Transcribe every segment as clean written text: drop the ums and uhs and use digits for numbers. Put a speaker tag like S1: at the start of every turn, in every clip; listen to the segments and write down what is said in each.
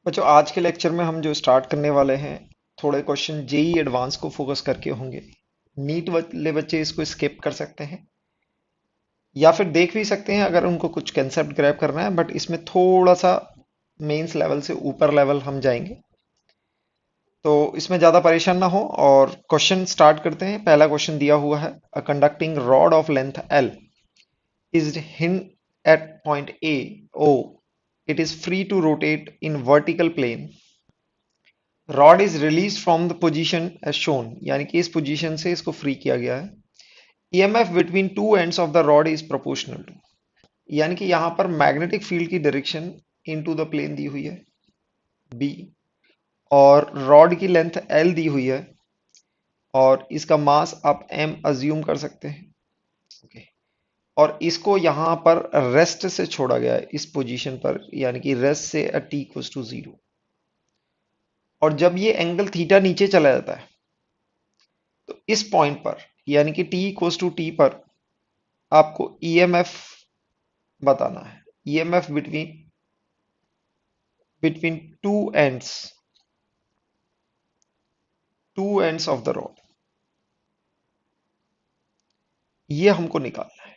S1: बच्चों आज के लेक्चर में हम जो स्टार्ट करने वाले हैं थोड़े क्वेश्चन जेई एडवांस को फोकस करके होंगे। नीट वाले बच्चे इसको स्किप कर सकते हैं या फिर देख भी सकते हैं अगर उनको कुछ कंसेप्ट ग्रैब करना है, बट इसमें थोड़ा सा मेंस लेवल से ऊपर लेवल हम जाएंगे, तो इसमें ज़्यादा परेशान ना हो। और क्वेश्चन स्टार्ट करते हैं। पहला क्वेश्चन दिया हुआ है, a conducting rod of length L is hinged at point A, O. It is free to rotate in vertical plane. Rod is release from the position as shown, यानी कि इस position से इसको फ्री किया गया है। EMF between two ends of the rod is proportional to, यानी कि यहां पर मैग्नेटिक फील्ड की डायरेक्शन इनटू द प्लेन दी हुई है बी, और रॉड की लेंथ एल दी हुई है, और इसका मास आप एम अज्यूम कर सकते हैं। ओके, और इसको यहां पर रेस्ट से छोड़ा गया है इस पोजीशन पर, यानी कि रेस्ट से टी इक्वल्स टू जीरो। और जब ये एंगल थीटा नीचे चला जाता है तो इस पॉइंट पर, यानी कि t इक्वल्स टू टी पर, आपको ईएमएफ बताना है। EMF between between ends to ends of the rod, ये हमको निकालना है।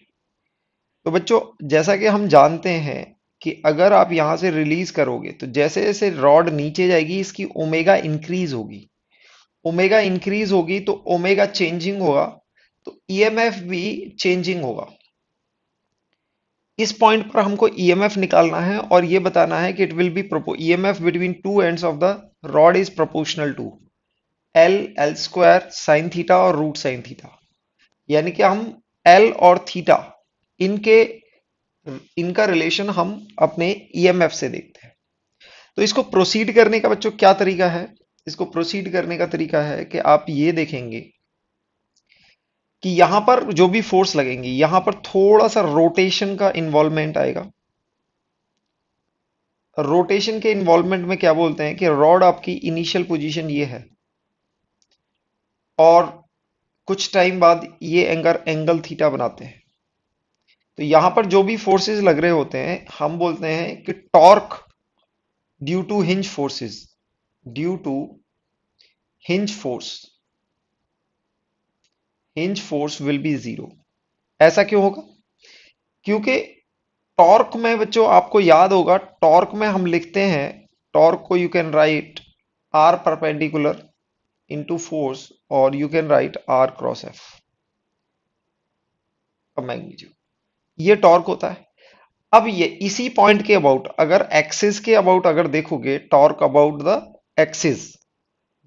S1: तो बच्चों जैसा कि हम जानते हैं कि अगर आप यहां से रिलीज करोगे तो जैसे जैसे रॉड नीचे जाएगी इसकी ओमेगा इंक्रीज होगी। ओमेगा इंक्रीज होगी तो ओमेगा चेंजिंग होगा, तो ईएमएफ भी चेंजिंग होगा। इस पॉइंट पर हमको ईएमएफ निकालना है और ये बताना है कि it will be EMF between two ends of the rod is proportional to L, L square sine theta और रूट साइन थीटा, यानी कि हम एल और थीटा इनके इनका रिलेशन हम अपने ईएमएफ से देखते हैं। तो इसको प्रोसीड करने का बच्चों क्या तरीका है? इसको प्रोसीड करने का तरीका है कि आप ये देखेंगे कि यहां पर जो भी फोर्स लगेंगी यहां पर थोड़ा सा रोटेशन का इन्वॉल्वमेंट आएगा। रोटेशन के इन्वॉल्वमेंट में क्या बोलते हैं कि रॉड आपकी इनिशियल पोजीशन ये है और कुछ टाइम बाद ये एंगल थीटा बनाते हैं। तो यहां पर जो भी फोर्सेस लग रहे होते हैं हम बोलते हैं कि torque due to hinge forces, due to hinge force, hinge force will be zero. ऐसा क्यों होगा? क्योंकि टॉर्क में बच्चों आपको याद होगा, टॉर्क में हम लिखते हैं, टॉर्क को you can write r perpendicular into force, और you can write r cross F का मैग्नीट्यूड, ये टॉर्क होता है। अब ये इसी पॉइंट के अबाउट, अगर एक्सिस के अबाउट अगर देखोगे, torque about the axis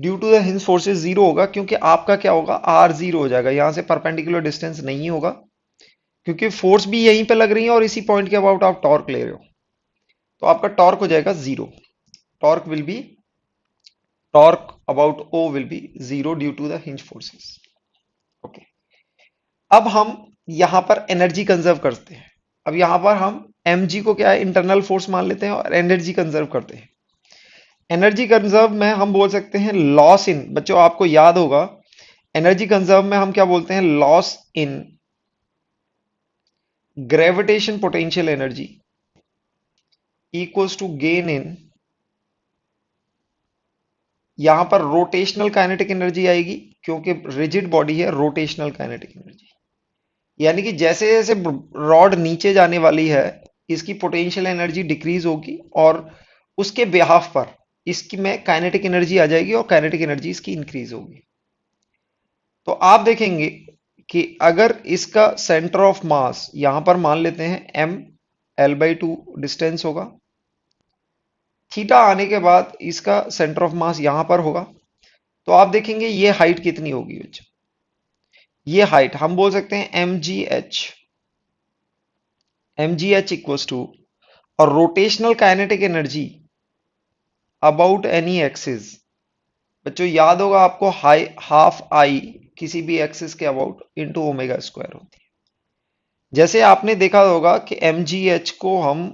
S1: due to the hinge forces zero होगा, क्योंकि आपका क्या होगा, आर जीरो हो जाएगा, यहां से परपेंडिकुलर डिस्टेंस नहीं होगा, क्योंकि फोर्स भी यहीं पे लग रही है और इसी पॉइंट के अबाउट आप टॉर्क ले रहे हो, तो आपका टॉर्क हो जाएगा zero. Torque will be, torque about O will be zero due to the hinge forces. Okay, अब हम यहां पर एनर्जी कंजर्व करते हैं। अब यहां पर हम mg को क्या है, इंटरनल फोर्स मान लेते हैं और एनर्जी कंजर्व करते हैं। एनर्जी कंजर्व में हम बोल सकते हैं लॉस इन, बच्चों आपको याद होगा एनर्जी कंजर्व में हम क्या बोलते हैं, loss in gravitation potential energy equals to gain in, यहां पर रोटेशनल काइनेटिक एनर्जी आएगी, क्योंकि रिजिड बॉडी है, रोटेशनल काइनेटिक एनर्जी, यानी कि जैसे जैसे रॉड नीचे जाने वाली है इसकी पोटेंशियल एनर्जी डिक्रीज होगी और उसके बिहाफ पर इसकी में काइनेटिक एनर्जी आ जाएगी और काइनेटिक एनर्जी इसकी इंक्रीज होगी। तो आप देखेंगे कि अगर इसका सेंटर ऑफ मास यहां पर मान लेते हैं M, L by two distance होगा, थीटा आने के बाद इसका सेंटर ऑफ मास यहां पर होगा, तो आप देखेंगे ये हाइट कितनी होगी बच्चों, ये हाइट हम बोल सकते हैं M G H, M G H equals to, और rotational kinetic energy about any axis, बच्चों याद होगा आपको, हाई हाफ आई किसी भी एक्सिस के अबाउट इंटू ओमेगा स्क्वायर होती है। जैसे आपने देखा होगा कि एम जी एच को हम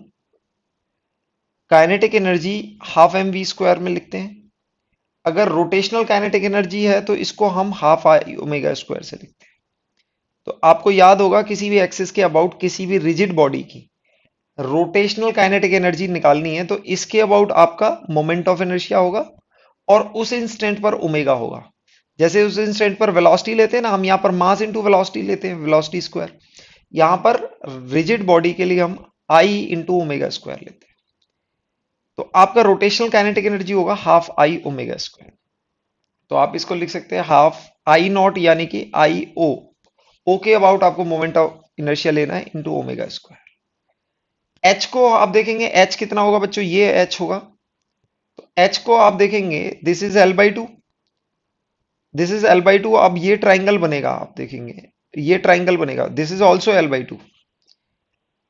S1: kinetic energy half M V square में लिखते हैं, अगर रोटेशनल काइनेटिक एनर्जी है तो इसको हम हाफ आई ओमेगा स्क्वायर से लिखते हैं। तो आपको याद होगा किसी भी एक्सिस के अबाउट किसी भी रिजिड बॉडी की रोटेशनल काइनेटिक एनर्जी निकालनी है तो इसके अबाउट आपका मोमेंट ऑफ इनर्शिया होगा और उस इंस्टेंट पर ओमेगा होगा। जैसे उस इंस्टेंट पर वेलोसिटी लेते हैं ना हम, यहाँ पर मास इनटू वेलोसिटी लेते हैं, वेलोसिटी स्क्वायर। यहाँ पर रिजिड बॉडी के लिए हम आई इंटू ओमेगा स्क्वायर लेते हैं। तो आपका रोटेशनल काइनेटिक एनर्जी होगा हाफ आई ओमेगा स्क्वायर। तो आप इसको लिख सकते हैं हाफ आई नॉट यानी कि आई ओ, ओ के अबाउट आपको मोमेंट ऑफ इनर्शिया लेना है इंटू ओमेगा स्क्वायर। एच को आप देखेंगे, एच कितना होगा बच्चों, ये एच होगा। तो एच को आप देखेंगे, this is L by to, this is L by to. अब ये ट्राइंगल बनेगा, आप देखेंगे ये ट्राइंगल बनेगा, this is also L by to.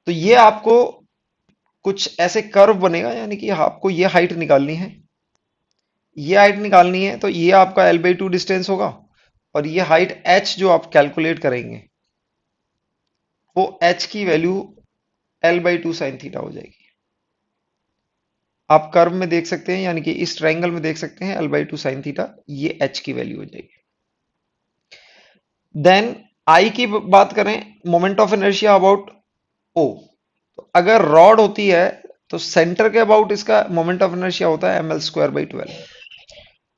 S1: तो ये आपको कुछ ऐसे कर्व बनेगा, यानी कि आपको ये हाइट निकालनी है, ये हाइट निकालनी है। तो ये आपका एल बाई टू डिस्टेंस होगा और ये हाइट एच जो आप कैलकुलेट करेंगे वो एच की value L by to sine theta हो जाएगी। आप कर्व में देख सकते हैं, यानी कि इस ट्राइंगल में देख सकते हैं L by to sign theta, ये एच की वैल्यू हो जाएगी। देन आई की बात करें, मोमेंट ऑफ इनर्शिया अबाउट ओ। तो अगर रॉड होती है तो सेंटर के अबाउट इसका मोमेंट ऑफ इनर्शिया होता है एम एल स्क्वायर बाई 12।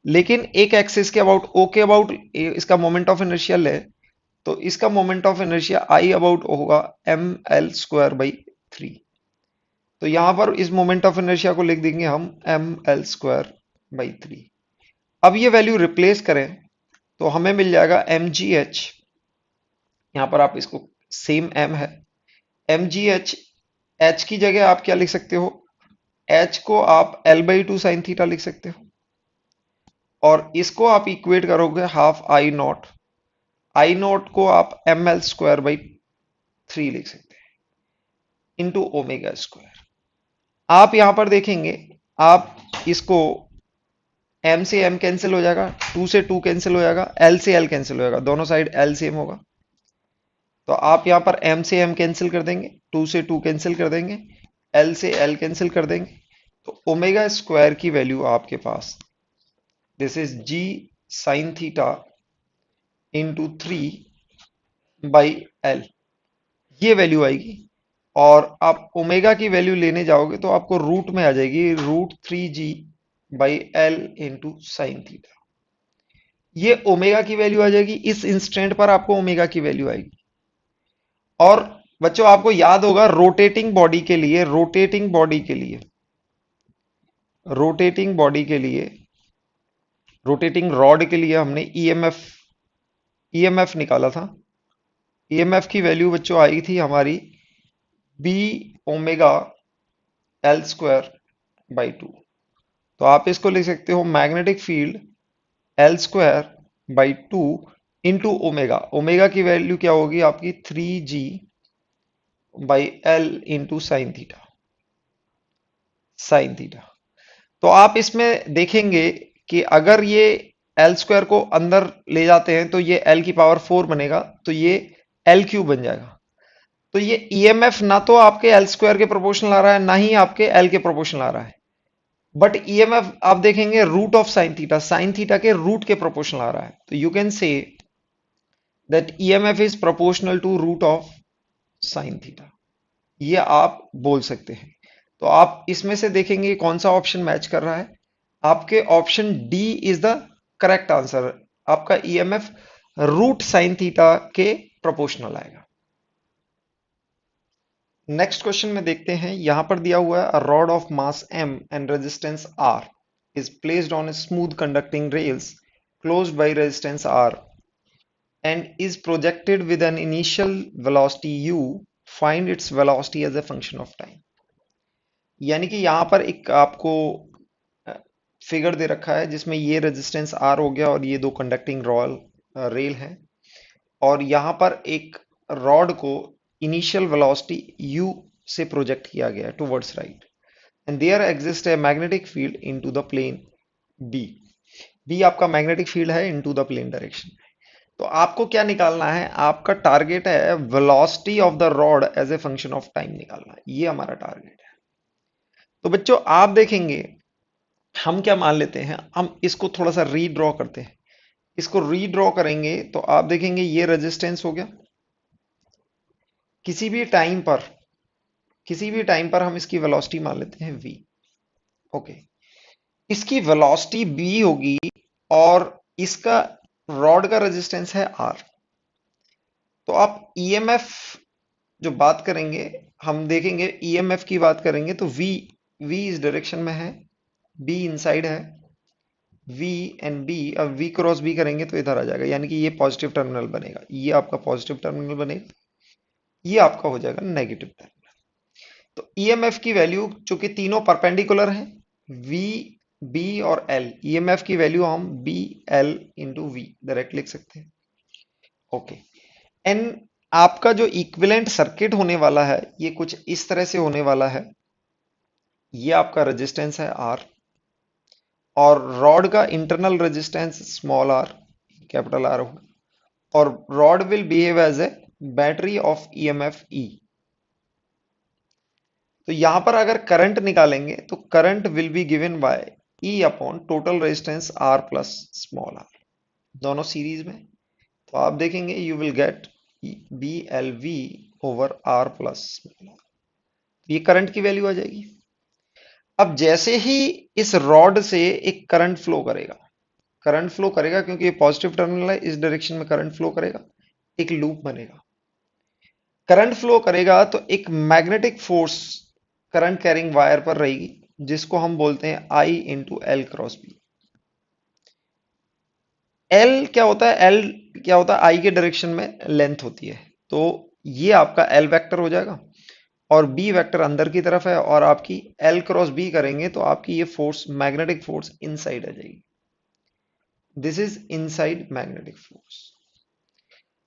S1: लेकिन एक एक्सिस के अबाउट ओ के अबाउट इसका मोमेंट ऑफ इनर्शिया ले तो इसका moment of inertia I about होगा एम एल स्क्वायर बाई 3। तो यहां पर इस मोमेंट ऑफ इनर्शिया को लिख देंगे हम एम एल स्क्वायर बाई 3। अब ये वैल्यू रिप्लेस करें तो हमें मिल जाएगा एम जी एच। यहां पर आप इसको, सेम एम है, एम जी एच, एच की जगह आप क्या लिख सकते हो, एच को आप L by to sine theta लिख सकते हो और इसको आप इक्वेट करोगे half I not, I not को आप एम एल स्क्वायर बाई 3 लिख सकते हैं इंटू ओमेगा स्क्वायर। आप यहां पर देखेंगे, आप इसको m से m कैंसिल हो जाएगा, 2 से 2 कैंसिल हो जाएगा, l से l कैंसिल हो जाएगा, दोनों साइड l सेम होगा। तो आप यहां पर m से m कैंसिल कर देंगे, 2 से 2 कैंसिल कर देंगे, l से l कैंसिल कर देंगे। तो ओमेगा स्क्वायर की वैल्यू आपके पास, this is g sine theta into 3 by l, ये वैल्यू आएगी। और आप ओमेगा की वैल्यू लेने जाओगे तो आपको रूट में आ जाएगी, root 3g by L into sine theta. ये ओमेगा की वैल्यू आ जाएगी, इस इंस्टेंट पर आपको ओमेगा की वैल्यू आएगी। और बच्चों आपको याद होगा रोटेटिंग बॉडी के लिए, रोटेटिंग बॉडी के लिए, रोटेटिंग बॉडी के लिए, रोटेटिंग रॉड के लिए हमने ईएमएफ निकाला था। ईएमएफ की वैल्यू बच्चों आई थी हमारी B omega L square by 2। तो आप इसको लिख सकते हो magnetic field L square by 2 into omega. Omega की वैल्यू क्या होगी आपकी 3g by L into sine theta, sine theta. तो आप इसमें देखेंगे कि अगर ये एल स्क्वायर को अंदर ले जाते हैं तो ये एल की पावर 4 बनेगा, तो ये एल क्यूब बन जाएगा। तो ये ईएमएफ ना तो आपके एल स्क्वायर के प्रोपोर्शनल आ रहा है, ना ही आपके एल के प्रोपोर्शनल आ रहा है, बट ईएमएफ आप देखेंगे रूट ऑफ साइन थीटा के रूट के प्रोपोर्शनल आ रहा है। तो you can say that EMF is proportional to root of sine theta, ये आप बोल सकते हैं। तो आप इसमें से देखेंगे कौन सा ऑप्शन मैच कर रहा है, आपके option D is the correct answer. आपका ईएमएफ रूट साइन थीटा के प्रोपोर्शनल आएगा। नेक्स्ट क्वेश्चन में देखते हैं, यहां पर दिया हुआ है, a rod of mass m and resistance r is placed on a smooth conducting rails closed by resistance r and is projected with an initial velocity u. Find its velocity as a function of time। यानी कि यहां पर एक आपको figure दे रखा है जिसमें ये रेजिस्टेंस R हो गया और ये दो कंडक्टिंग रेल हैं, और यहां पर एक रॉड को इनिशियल वेलोसिटी u से प्रोजेक्ट किया गया है towards right, and there exist a magnetic field into the plane b। b आपका मैग्नेटिक फील्ड है इनटू द प्लेन डायरेक्शन में। तो आपको क्या निकालना है, आपका टारगेट है velocity of the rod as a function of time निकालना है, ये हमारा टारगेट है। तो बच्चों आप देखेंगे, हम क्या मान लेते हैं, हम इसको थोड़ा सा रीड्रॉ करते हैं। इसको रीड्रॉ करेंगे तो आप देखेंगे ये रेजिस्टेंस हो गया, किसी भी टाइम पर, किसी भी टाइम पर हम इसकी वेलोसिटी मान लेते हैं v। ओके, इसकी वेलोसिटी b होगी और इसका रॉड का रेजिस्टेंस है r। तो आप ईएमएफ जो बात करेंगे, हम देखेंगे ईएमएफ की बात करेंगे तो v इस डायरेक्शन में है, b इनसाइड है, v एंड b, अब v क्रॉस b करेंगे तो इधर आ जाएगा, यानी कि ये पॉजिटिव टर्मिनल बनेगा, ये आपका पॉजिटिव टर्मिनल बनेगा, ये आपका हो जाएगा नेगेटिव टर्मिनल। तो ईएमएफ की वैल्यू चूंकि तीनों परपेंडिकुलर हैं, v b और l, ईएमएफ की वैल्यू हम b l into v direct लिख सकते हैं। ओके, एंड आपका जो इक्विवेलेंट सर्किट होने वाला है ये कुछ इस तरह से होने वाला है। ये आपका रेजिस्टेंस है R और रॉड का internal resistance small r, capital R होगा, और rod will behave as a battery of EMF E। तो यहां पर अगर करंट निकालेंगे तो current will be given by E upon total resistance R plus small r, दोनों सीरीज में। तो आप देखेंगे you will get B L V over R plus small r, ये करंट की वैल्यू आ जाएगी। अब जैसे ही इस रॉड से एक करंट फ्लो करेगा क्योंकि ये पॉजिटिव टर्मिनल है, इस डायरेक्शन में करंट फ्लो करेगा, एक लूप बनेगा। करंट फ्लो करेगा तो एक magnetic force current carrying wire पर रहेगी, जिसको हम बोलते हैं I into L cross B. L क्या होता है, एल क्या होता है, आई के डायरेक्शन में लेंथ होती है, तो ये आपका एल वेक्टर हो जाएगा और बी वेक्टर अंदर की तरफ है, और आपकी एल क्रॉस बी करेंगे तो आपकी ये फोर्स, मैग्नेटिक फोर्स इनसाइड आ जाएगी। This is inside magnetic force.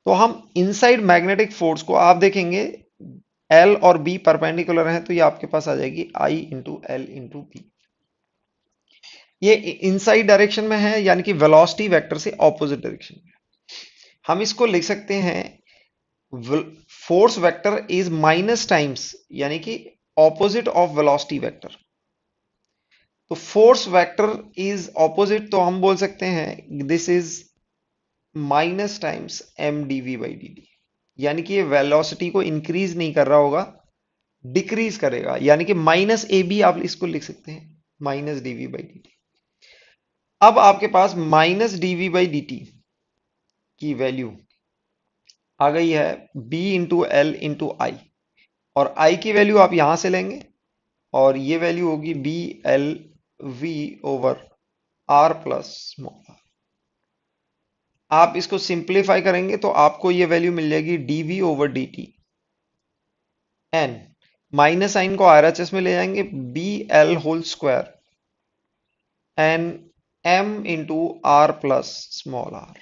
S1: तो हम इनसाइड मैग्नेटिक फोर्स को आप देखेंगे एल और बी परपेंडिकुलर हैं, तो ये आपके पास आ जाएगी I into L into B. ये इनसाइड डायरेक्शन में है, यानी कि वेलोसिटी वेक्टर से ऑपोजिट डायरेक्शन में। हम इसको लिख सकते हैं force vector is minus times, यानी कि ऑपोजिट ऑफ वेलोसिटी वेक्टर। तो फोर्स वेक्टर इज ऑपोजिट, तो हम बोल सकते हैं this is minus times M DV by D T, यानी कि ये वेलोसिटी को इंक्रीज नहीं कर रहा होगा, डिक्रीज करेगा, यानी कि माइनस ए बी आप इसको लिख सकते हैं, minus DV by D t. अब आपके पास minus DV by D t की वैल्यू आ गई है b into L into I, और i की वैल्यू आप यहां से लेंगे और ये वैल्यू होगी B L V over R plus small r। आप इसको सिंप्लीफाई करेंगे तो आपको ये वैल्यू मिल जाएगी dv over dt, N minus sign को RHS में ले जाएंगे, B L whole square N m into R plus small r,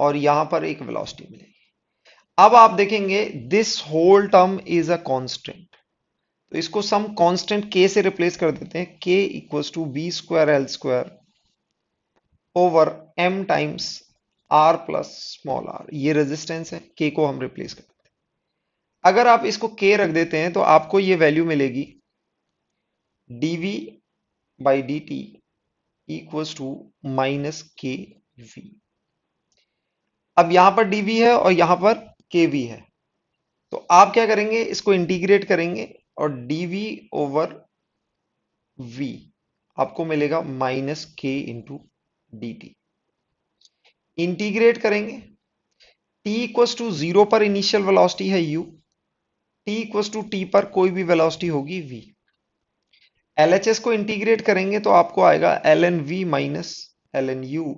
S1: और यहां पर एक वेलोसिटी मिलेगी। अब आप देखेंगे this whole term is a constant, तो इसको सम कांस्टेंट k से रिप्लेस कर देते हैं, k equals to B square L square over m times r plus small r। ये रेजिस्टेंस है, k को हम रिप्लेस कर देते हैं। अगर आप इसको k रख देते हैं तो आपको ये वैल्यू मिलेगी dv by dt equals to minus K V. अब यहां पर dv है और यहां पर kv है, तो आप क्या करेंगे, इसको इंटीग्रेट करेंगे और dv ओवर v आपको मिलेगा माइनस के इंटू डी टी। इंटीग्रेट करेंगे, t इक्वल्स टू 0 पर इनिशियल वेलोसिटी है u, t equals to t पर कोई भी वेलोसिटी होगी v। LHS को इंटीग्रेट करेंगे तो आपको आएगा ln v minus ln u।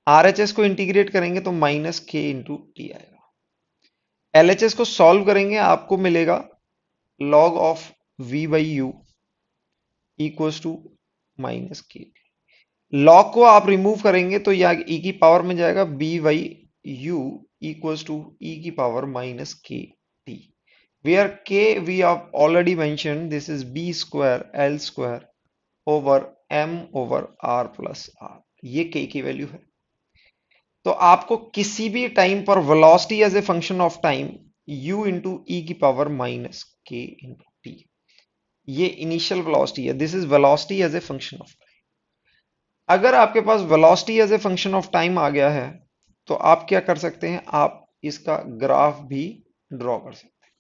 S1: RHS को इंटीग्रेट करेंगे तो माइनस के इंटू टी आएगा। LHS को सॉल्व करेंगे आपको मिलेगा log of v by U equals to minus K. Log को आप रिमूव करेंगे तो यह e की पावर में जाएगा b by U equals to e की power minus K T, where k we have already mentioned this is b square l square over m over r plus r। ये k की value है। तो आपको किसी भी टाइम पर velocity as a function of time u into ई की power minus के इंटू टी, ये इनिशियल वेलोसिटी है, this is velocity as a function of time. अगर आपके पास velocity as a function of time आ गया है तो आप क्या कर सकते हैं, आप इसका ग्राफ भी ड्रॉ कर सकते हैं।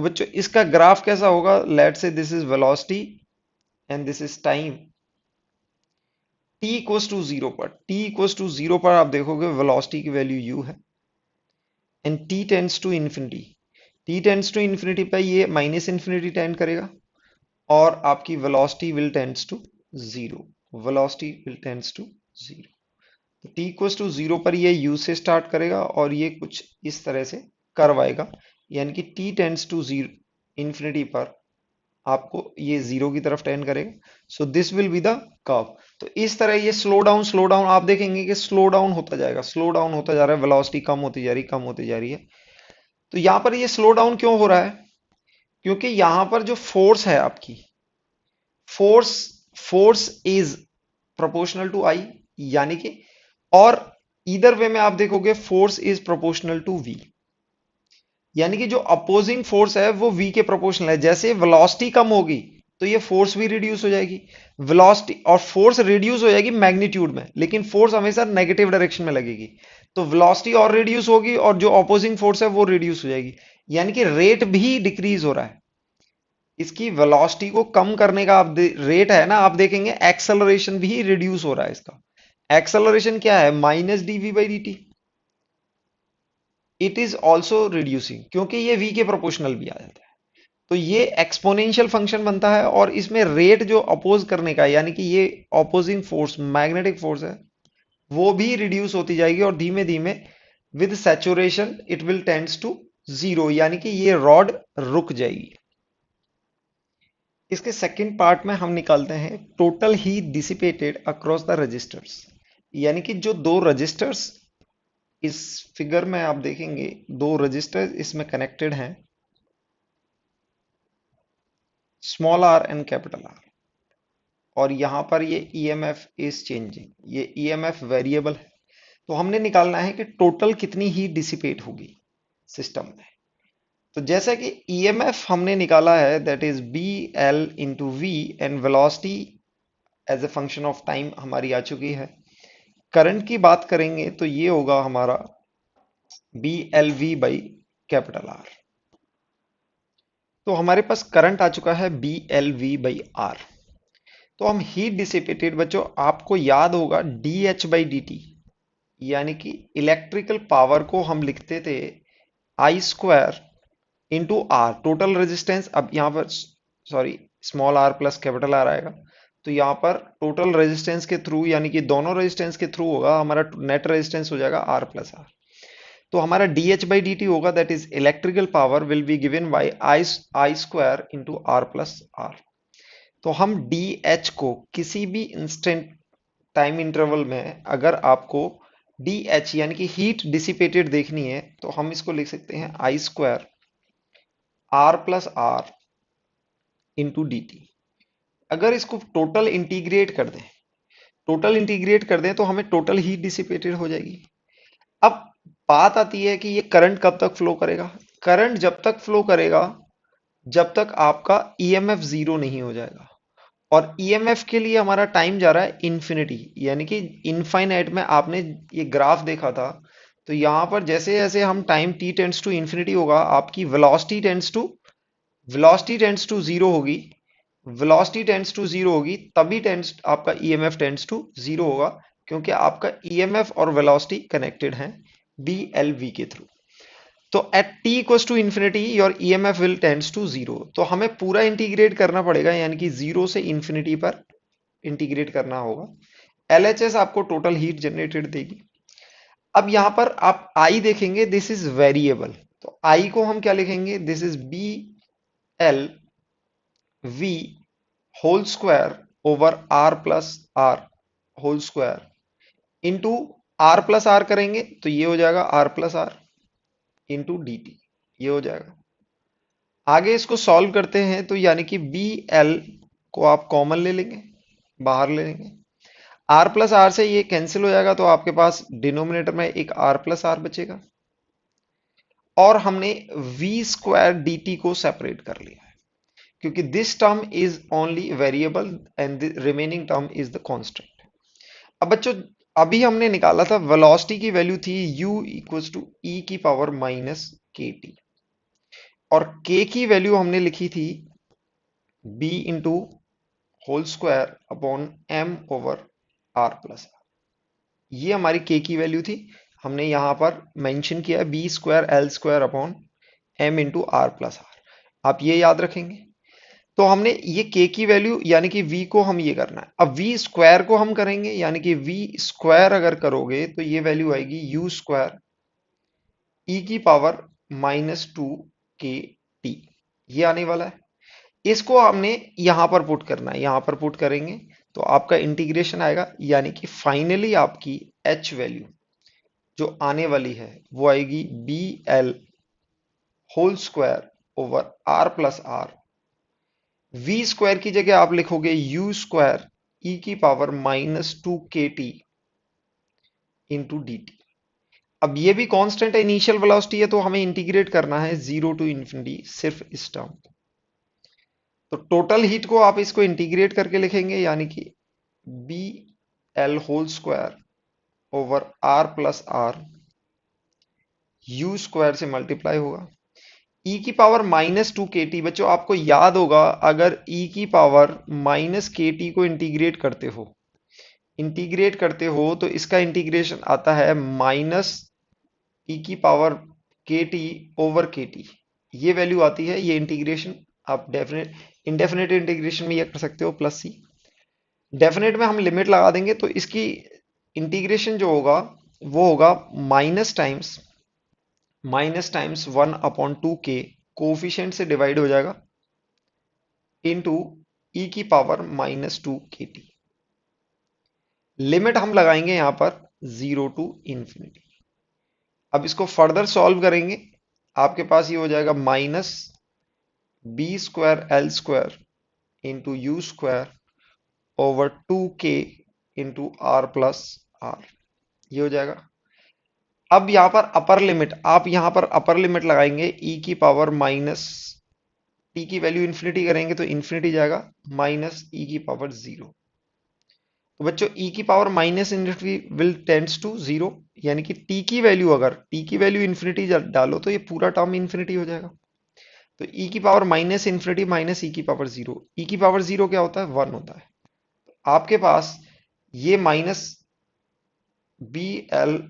S1: तो बच्चों इसका ग्राफ कैसा होगा? Let's say this is velocity and this is time. t equals to zero पर आप देखोगे वेलोसिटी की वैल्यू u है and t tends to infinity. t tends to infinity पर ये माइनस इन्फिनिटी टेंड करेगा और आपकी velocity will tends to zero. Velocity will tends to zero. तो t इक्वल्स टू जीरो पर ये u से स्टार्ट करेगा और ये कुछ इस तरह से कर्व आएगा, यानी कि t tends to zero infinity पर आपको ये जीरो की तरफ टेंड करेगा। So this will be the curve. तो इस तरह ये स्लो डाउन आप देखेंगे कि स्लो डाउन होता जाएगा, स्लो डाउन होता जा रहा है, वेलोसिटी कम होती जा रही, कम होती जा रही है। तो यहां पर ये स्लो डाउन क्यों हो रहा है? क्योंकि यहां पर जो फोर्स है आपकी, force force is proportional to I, यानी कि, और इधर वे में आप देखोगे force is proportional to v, यानी कि जो अपोजिंग फोर्स है वो v के प्रोपोर्शनल है। जैसे वेलोसिटी कम होगी तो ये फोर्स भी रिड्यूस हो जाएगी, वेलोसिटी और फोर्स रिड्यूस हो जाएगी मैग्नीट्यूड में, लेकिन फोर्स हमेशा नेगेटिव डायरेक्शन में लगेगी। तो वेलोसिटी और रिड्यूस होगी और जो अपोजिंग फोर्स है वो रिड्यूस हो जाएगी, यानी कि रेट भी डिक्रीज हो रहा है। इसकी वेलोसिटी को कम करने का आप रेट है ना, आप देखेंगे एक्सेलरेशन भी रिड्यूस हो रहा है इसका। एक्सेलरेशन क्या है? Minus DV by D T. It is also reducing क्योंकि ये v के प्रोपोर्शनल भी आ जाता है। तो ये एक्सपोनेंशियल फंक्शन बनता है और इसमें रेट जो अपोज करने का है, यानी कि ये ऑपोजिंग फोर्स मैग्नेटिक फोर्स है, वो भी रिड्यूस होती जाएगी और धीमे धीमे with saturation it will tends to zero, यानी कि ये रॉड रुक जाएगी। इसके सेकंड पार्ट में हम निकालते हैं total heat dissipated across the resistors, यानी कि जो दो रजिस्टर्स इस फिगर में आप देखेंगे, दो रजिस्टर इसमें कनेक्टेड हैं, small R and capital R, और यहां पर ये ईएमएफ इज चेंजिंग, ये ईएमएफ वेरिएबल है। तो हमने निकालना है कि टोटल कितनी हीट डिसिपेट होगी सिस्टम में। तो जैसा कि ईएमएफ हमने निकाला है that is B L into V and velocity as a function of time हमारी आ चुकी है। करंट की बात करेंगे तो ये होगा हमारा B L V by capital R. तो हमारे पास करंट आ चुका है B L V by R. तो हम हीट डिसिपेटेड, बच्चों आपको याद होगा D H by D T, यानी कि इलेक्ट्रिकल पावर को हम लिखते थे I square into R, total resistance. अब यहाँ पर sorry small R plus capital R आएगा, तो यहाँ पर टोटल रेजिस्टेंस के थ्रू, यानी कि दोनों रेजिस्टेंस के थ्रू होगा, हमारा नेट रेजिस्टेंस हो जाएगा आर प्लस आर। तो हमारा D H by D T होगा that is electrical power will be given by I square into R plus R. तो हम डी एच को किसी भी इंस्टेंट टाइम इंटरवल में अगर आपको डी एच यानी कि हीट डिसिपेटेड देखनी है तो हम इसको लिख सकते हैं I square R plus R into D T. अगर इसको टोटल इंटीग्रेट कर दें तो हमें टोटल हीट डिसिपेटेड हो जाएगी। अब बात आती है कि ये करंट कब तक फ्लो करेगा? करंट जब तक फ्लो करेगा जब तक आपका ईएमएफ जीरो नहीं हो जाएगा, और ईएमएफ के लिए हमारा टाइम जा रहा है इन्फिनिटी, यानी कि इनफाइनाइट में। आपने ये ग्राफ देखा था, तो यहां पर जैसे जैसे हम time t tends to infinity होगा, आपकी वेलोसिटी टेंड्स टू जीरो होगी, वेलोसिटी टेंड्स टू जीरो होगी, तभी टेंड्स आपका ईएमएफ टेंड्स टू जीरो होगा, क्योंकि आपका ईएमएफ और वेलोसिटी कनेक्टेड है बी एल वी के थ्रू। तो at t equals to infinity your EMF will tends to zero. तो हमें पूरा इंटीग्रेट करना पड़ेगा, यानी कि जीरो से इन्फिनिटी पर इंटीग्रेट करना होगा। एलएचएस आपको टोटल हीट जनरेटेड देगी। अब यहां पर आप आई देखेंगे, दिस इज वेरिएबल, तो आई को हम क्या लिखेंगे? This is B L V whole square over R plus R whole square into R plus R करेंगे तो ये हो जाएगा R plus R into D T, ये हो जाएगा। आगे इसको सॉल्व करते हैं तो यानी कि बी एल को आप कॉमन ले लेंगे, बाहर ले लेंगे, आर प्लस आर से ये कैंसिल हो जाएगा, तो आपके पास डिनोमिनेटर में एक आर प्लस आर बचेगा, और हमने वी स्क्वायर डी टी को सेपरेट कर लिया है, क्योंकि this term is only variable and the remaining term is the constant. अब बच्चों अभी हमने निकाला था वेलोसिटी की वैल्यू थी u इक्वल्स टू ई की पावर माइनस के टी। और k की वैल्यू हमने लिखी थी b into whole square upon m over r plus r। ये हमारी k की वैल्यू थी, हमने यहां पर मेंशन किया B square L square upon m into R plus R. आप ये याद रखेंगे। तो हमने ये k की वैल्यू यानी कि v को हम ये करना है। अब v स्क्वायर को हम करेंगे, यानी कि v स्क्वायर अगर करोगे तो ये वैल्यू आएगी u स्क्वायर e की पावर -2kt, ये आने वाला है। इसको हमने यहां पर पुट करना है, यहां पर पुट करेंगे तो आपका इंटीग्रेशन आएगा, यानी कि फाइनली आपकी h वैल्यू जो आने वाली है वो आएगी B L whole square over R plus R. V square की जगह आप लिखोगे यू स्क्वायर ई की power -2kt into D t. अब ये भी कांस्टेंट है, इनिशियल वेलोसिटी है, तो हमें इंटीग्रेट करना है 0 टू इन्फिनिटी सिर्फ इस टर्म। तो टोटल हीट को आप इसको इंटीग्रेट करके लिखेंगे, यानी कि B L whole square over R plus R U square से मल्टीप्लाई होगा e की पावर -2kt। बच्चों आपको याद होगा, अगर e की पावर -kt को इंटीग्रेट करते हो तो इसका इंटीग्रेशन आता है माइनस ई की पावर kt ओवर kt। ये वैल्यू आती है, ये इंटीग्रेशन आप डेफिनेट इंडेफिनेट इंटीग्रेशन में ये कर सकते हो प्लस सी। डेफिनेट में हम लिमिट लगा देंगे तो इसकी इंटीग्रेशन जो होगा वो होगा माइनस टाइम्स 1/2k कोफिशिएंट से डिवाइड हो जाएगा इनटू ई की पावर -2kt। लिमिट हम लगाएंगे यहां पर 0 टू इन्फिनिटी। अब इसको फर्दर सॉल्व करेंगे, आपके पास ये हो जाएगा minus B square L square into U square over 2k into R plus R, ये हो जाएगा। अब यहां पर अपर लिमिट, आप यहां पर अपर लिमिट लगाएंगे ई की पावर माइनस टी की वैल्यू इन्फिनिटी करेंगे तो इन्फिनिटी जाएगा माइनस ई की पावर 0। तो बच्चों ई की power minus infinity will tends to 0, यानी कि टी की वैल्यू, अगर टी की वैल्यू इन्फिनिटी डालो तो ये पूरा टर्म इन्फिनिटी हो जाएगा। तो ई की power minus infinity minus E की पावर 0, ई की पावर 0 क्या होता है 1 होता है। आपके पास ये minus B L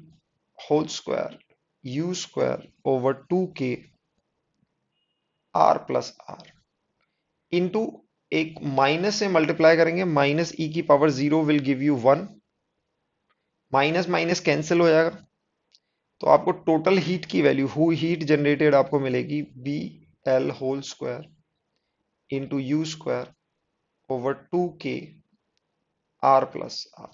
S1: whole square U square over 2k R plus R into एक माइनस से मल्टीप्लाई करेंगे, माइनस ई की power 0 will give you 1, minus minus cancel हो जाएगा। तो आपको टोटल हीट की वैल्यू हीट जनरेटेड आपको मिलेगी B L whole square into U square over 2k R plus R.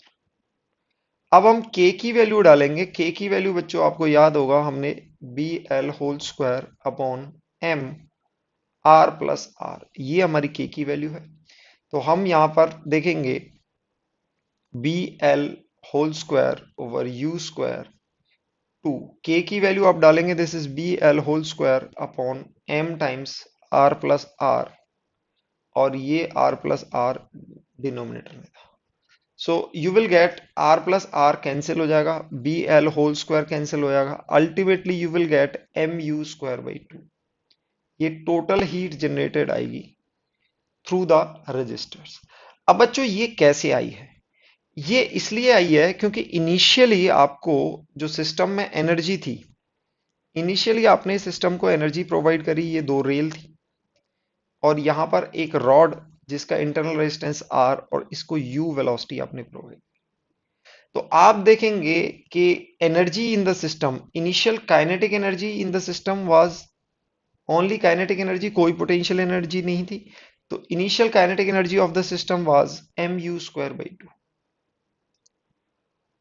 S1: अब हम k की वैल्यू डालेंगे। k की वैल्यू बच्चों आपको याद होगा, हमने B L whole square upon M R plus R, ये हमारी k की वैल्यू है। तो हम यहां पर देखेंगे B L whole square over U square 2, k की वैल्यू आप डालेंगे, this is B L whole square upon m times R plus R, और ये आर प्लस आर डिनोमिनेटर में था। So you will get R plus R cancel हो जाएगा, B L whole square cancel हो जाएगा, ultimately you will get M U square by 2। ये total heat generated आएगी थ्रू द रजिस्टर्स। अब बच्चों ये कैसे आई है? ये इसलिए आई है क्योंकि इनिशियली आपको जो सिस्टम में एनर्जी थी, इनिशियली आपने सिस्टम को एनर्जी प्रोवाइड करी, ये 2 रेल थी और यहां पर एक रॉड जिसका इंटरनल रेजिस्टेंस R और इसको U वेलोसिटी आपने प्रोवाइड। तो आप देखेंगे कि energy in the system, initial kinetic energy in the system was only kinetic energy, कोई पोटेंशियल एनर्जी नहीं थी। तो initial kinetic energy of the system was mu square by 2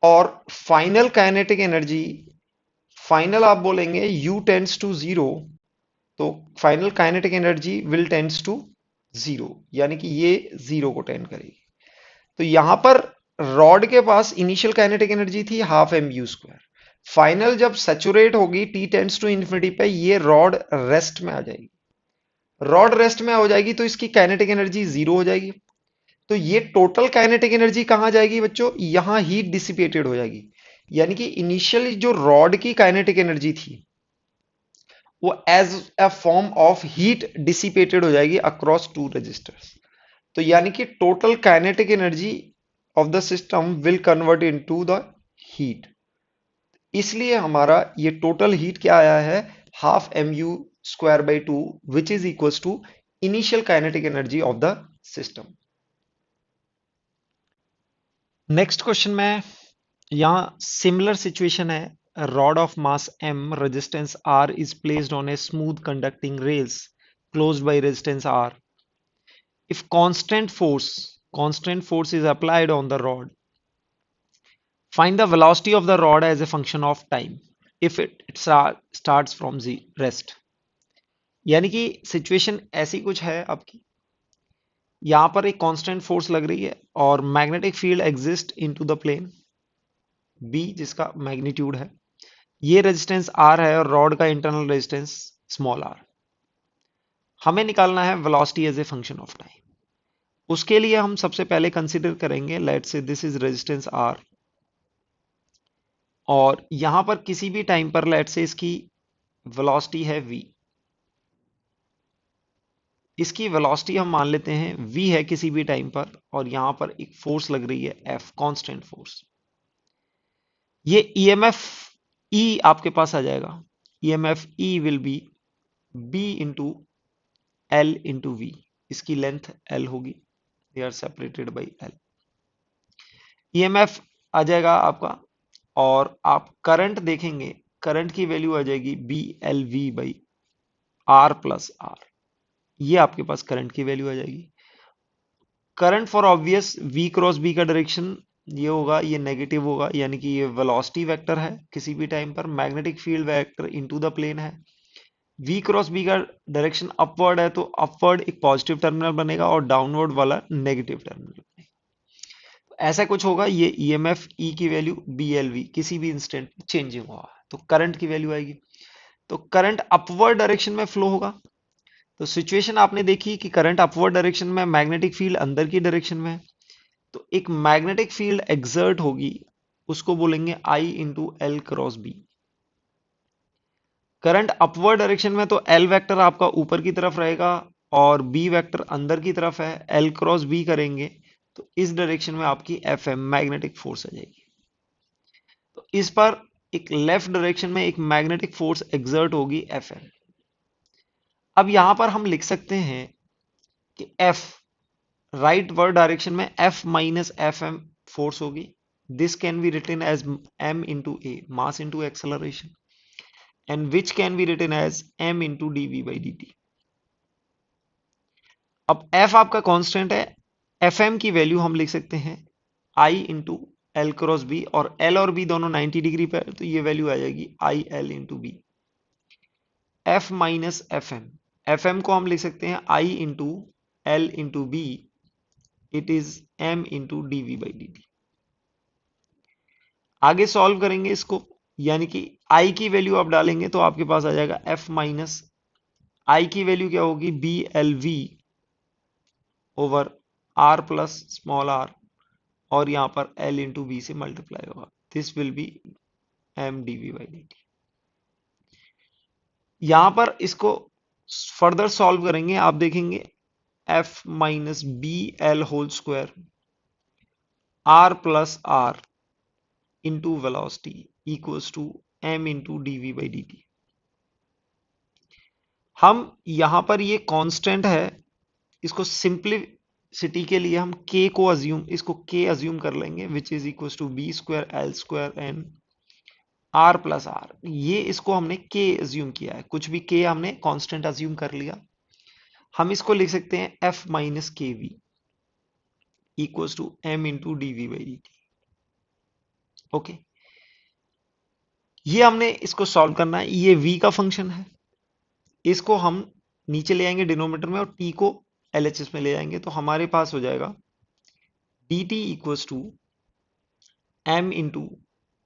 S1: और फाइनल काइनेटिक एनर्जी, फाइनल आप बोलेंगे u टेंड्स टू 0, तो final kinetic energy will tends to 0, यानी कि ये 0 को टेंड करेगी। तो यहां पर रॉड के पास इनिशियल काइनेटिक एनर्जी थी हाफ mu स्क्वायर, फाइनल जब सैचुरेट होगी t टेंड्स टू इन्फिनिटी पे, ये रॉड रेस्ट में आ जाएगी। रॉड रेस्ट में हो जाएगी तो इसकी काइनेटिक एनर्जी 0 हो जाएगी। तो ये टोटल काइनेटिक एनर्जी कहां जाएगी बच्चों? यहां हीट डिसिपेटेड हो जाएगी, यानी कि इनिशियली जो रॉड की काइनेटिक एनर्जी थी वो as a form of heat dissipated हो जाएगी अक्रॉस टू रेजिस्टर्स। तो यानी कि total kinetic energy of the system will convert into the heat. इसलिए हमारा ये टोटल हीट क्या आया है, half M U square by two, which is equal to initial kinetic energy of the system. Next question में यहाँ similar situation है। Rod of mass m, resistance r is placed on a smooth conducting rails closed by resistance r. If constant force is applied on the rod, find the velocity of the rod as a function of time if starts from the rest. यानी कि situation ऐसी कुछ है आपकी, यहां पर एक constant force लग रही है और magnetic field exist into the plane b जिसका मैग्नीट्यूड है, ये रेजिस्टेंस r है और रॉड का इंटरनल रेजिस्टेंस स्मॉल r। हमें निकालना है velocity as a function of time. उसके लिए हम सबसे पहले कंसीडर करेंगे, let's say this is resistance r, और यहां पर किसी भी टाइम पर लेट्स से इसकी वेलोसिटी है v। इसकी वेलोसिटी हम मान लेते हैं v है किसी भी टाइम पर, और यहां पर एक फोर्स लग रही है F, कांस्टेंट फोर्स। ये EMF E आपके पास आ जाएगा। EMF E will be B into L into V। इसकी लेंथ L होगी, they are separated by L। EMF आ जाएगा आपका, और आप करंट देखेंगे, करंट की वैल्यू आ जाएगी BLV by R plus R। ये आपके पास करंट की वैल्यू आ जाएगी। Current for obvious V cross B का डायरेक्शन ये होगा, ये नेगेटिव होगा, यानी कि ये वेलोसिटी वेक्टर है किसी भी टाइम पर, magnetic field vector into the plane है। V क्रॉस B का डायरेक्शन अपवर्ड है, तो अपवर्ड एक पॉजिटिव टर्मिनल बनेगा और डाउनवर्ड वाला नेगेटिव टर्मिनल बनेगा। ऐसा कुछ होगा, ये EMF E की वैल्यू BLV किसी भी इंस्टेंट चेंजिंग होगा, तो करंट की वैल्यू आएगी। तो करंट अपवर्ड डायरेक्शन में फ्लो होगा। तो सिचुएशन आपने देखी कि करंट अपवर्ड डायरेक्शन में, मैग्नेटिक फील्ड अंदर की डायरेक्शन में है, तो एक मैग्नेटिक फील्ड एक्सर्ट होगी, उसको बोलेंगे I into L cross B. Current upward direction में तो L वेक्टर आपका ऊपर की तरफ रहेगा और B वेक्टर अंदर की तरफ है, L क्रॉस B करेंगे तो इस डायरेक्शन में आपकी FM मैग्नेटिक फोर्स आ जाएगी। तो इस पर एक लेफ्ट डायरेक्शन में एक मैग्नेटिक फोर्स एक्सर्ट होगी FM। अब यहां पर हम लिख सकते हैं कि F राइट वर्ड डायरेक्शन में F माइनस FM फोर्स होगी। This can be written as M into ए, mass into acceleration, and which can be written as m into dv by dt। अब f आपका कांस्टेंट है, fm की value हम लिख सकते हैं I into L cross B, और L और B दोनों 90 डिग्री पर, तो ये वैल्यू आ जाएगी IL into B. F minus FM को हम लिख सकते हैं I into L into B, it is m into dv by dt। आगे सॉल्व करेंगे इसको, यानी कि I की वैल्यू आप डालेंगे तो आपके पास आ जाएगा F माइनस I की वैल्यू क्या होगी, BLV over R plus small r, और यहां पर L इंटू बी से मल्टीप्लाई होगा। This will B M dv by dt। यहां पर इसको फर्दर सॉल्व करेंगे, आप देखेंगे F minus B L whole square R plus R into velocity equals to M into dv by dt। हम यहां पर ये कांस्टेंट है, इसको सिंपलिसिटी के लिए हम k को इसको k अज्यूम कर लेंगे, which is equal to B square L square N r plus r। ये इसको हमने k अज्यूम किया है, कुछ भी k हमने कांस्टेंट अज्यूम कर लिया। हम इसको लिख सकते हैं f minus K V equal to m into dv by dt। Okay, ये हमने इसको सॉल्व करना है। ये v का फंक्शन है, इसको हम नीचे ले आएंगे डिनोमिनेटर में और t को LHS में ले जाएंगे, तो हमारे पास हो जाएगा dt equals to m into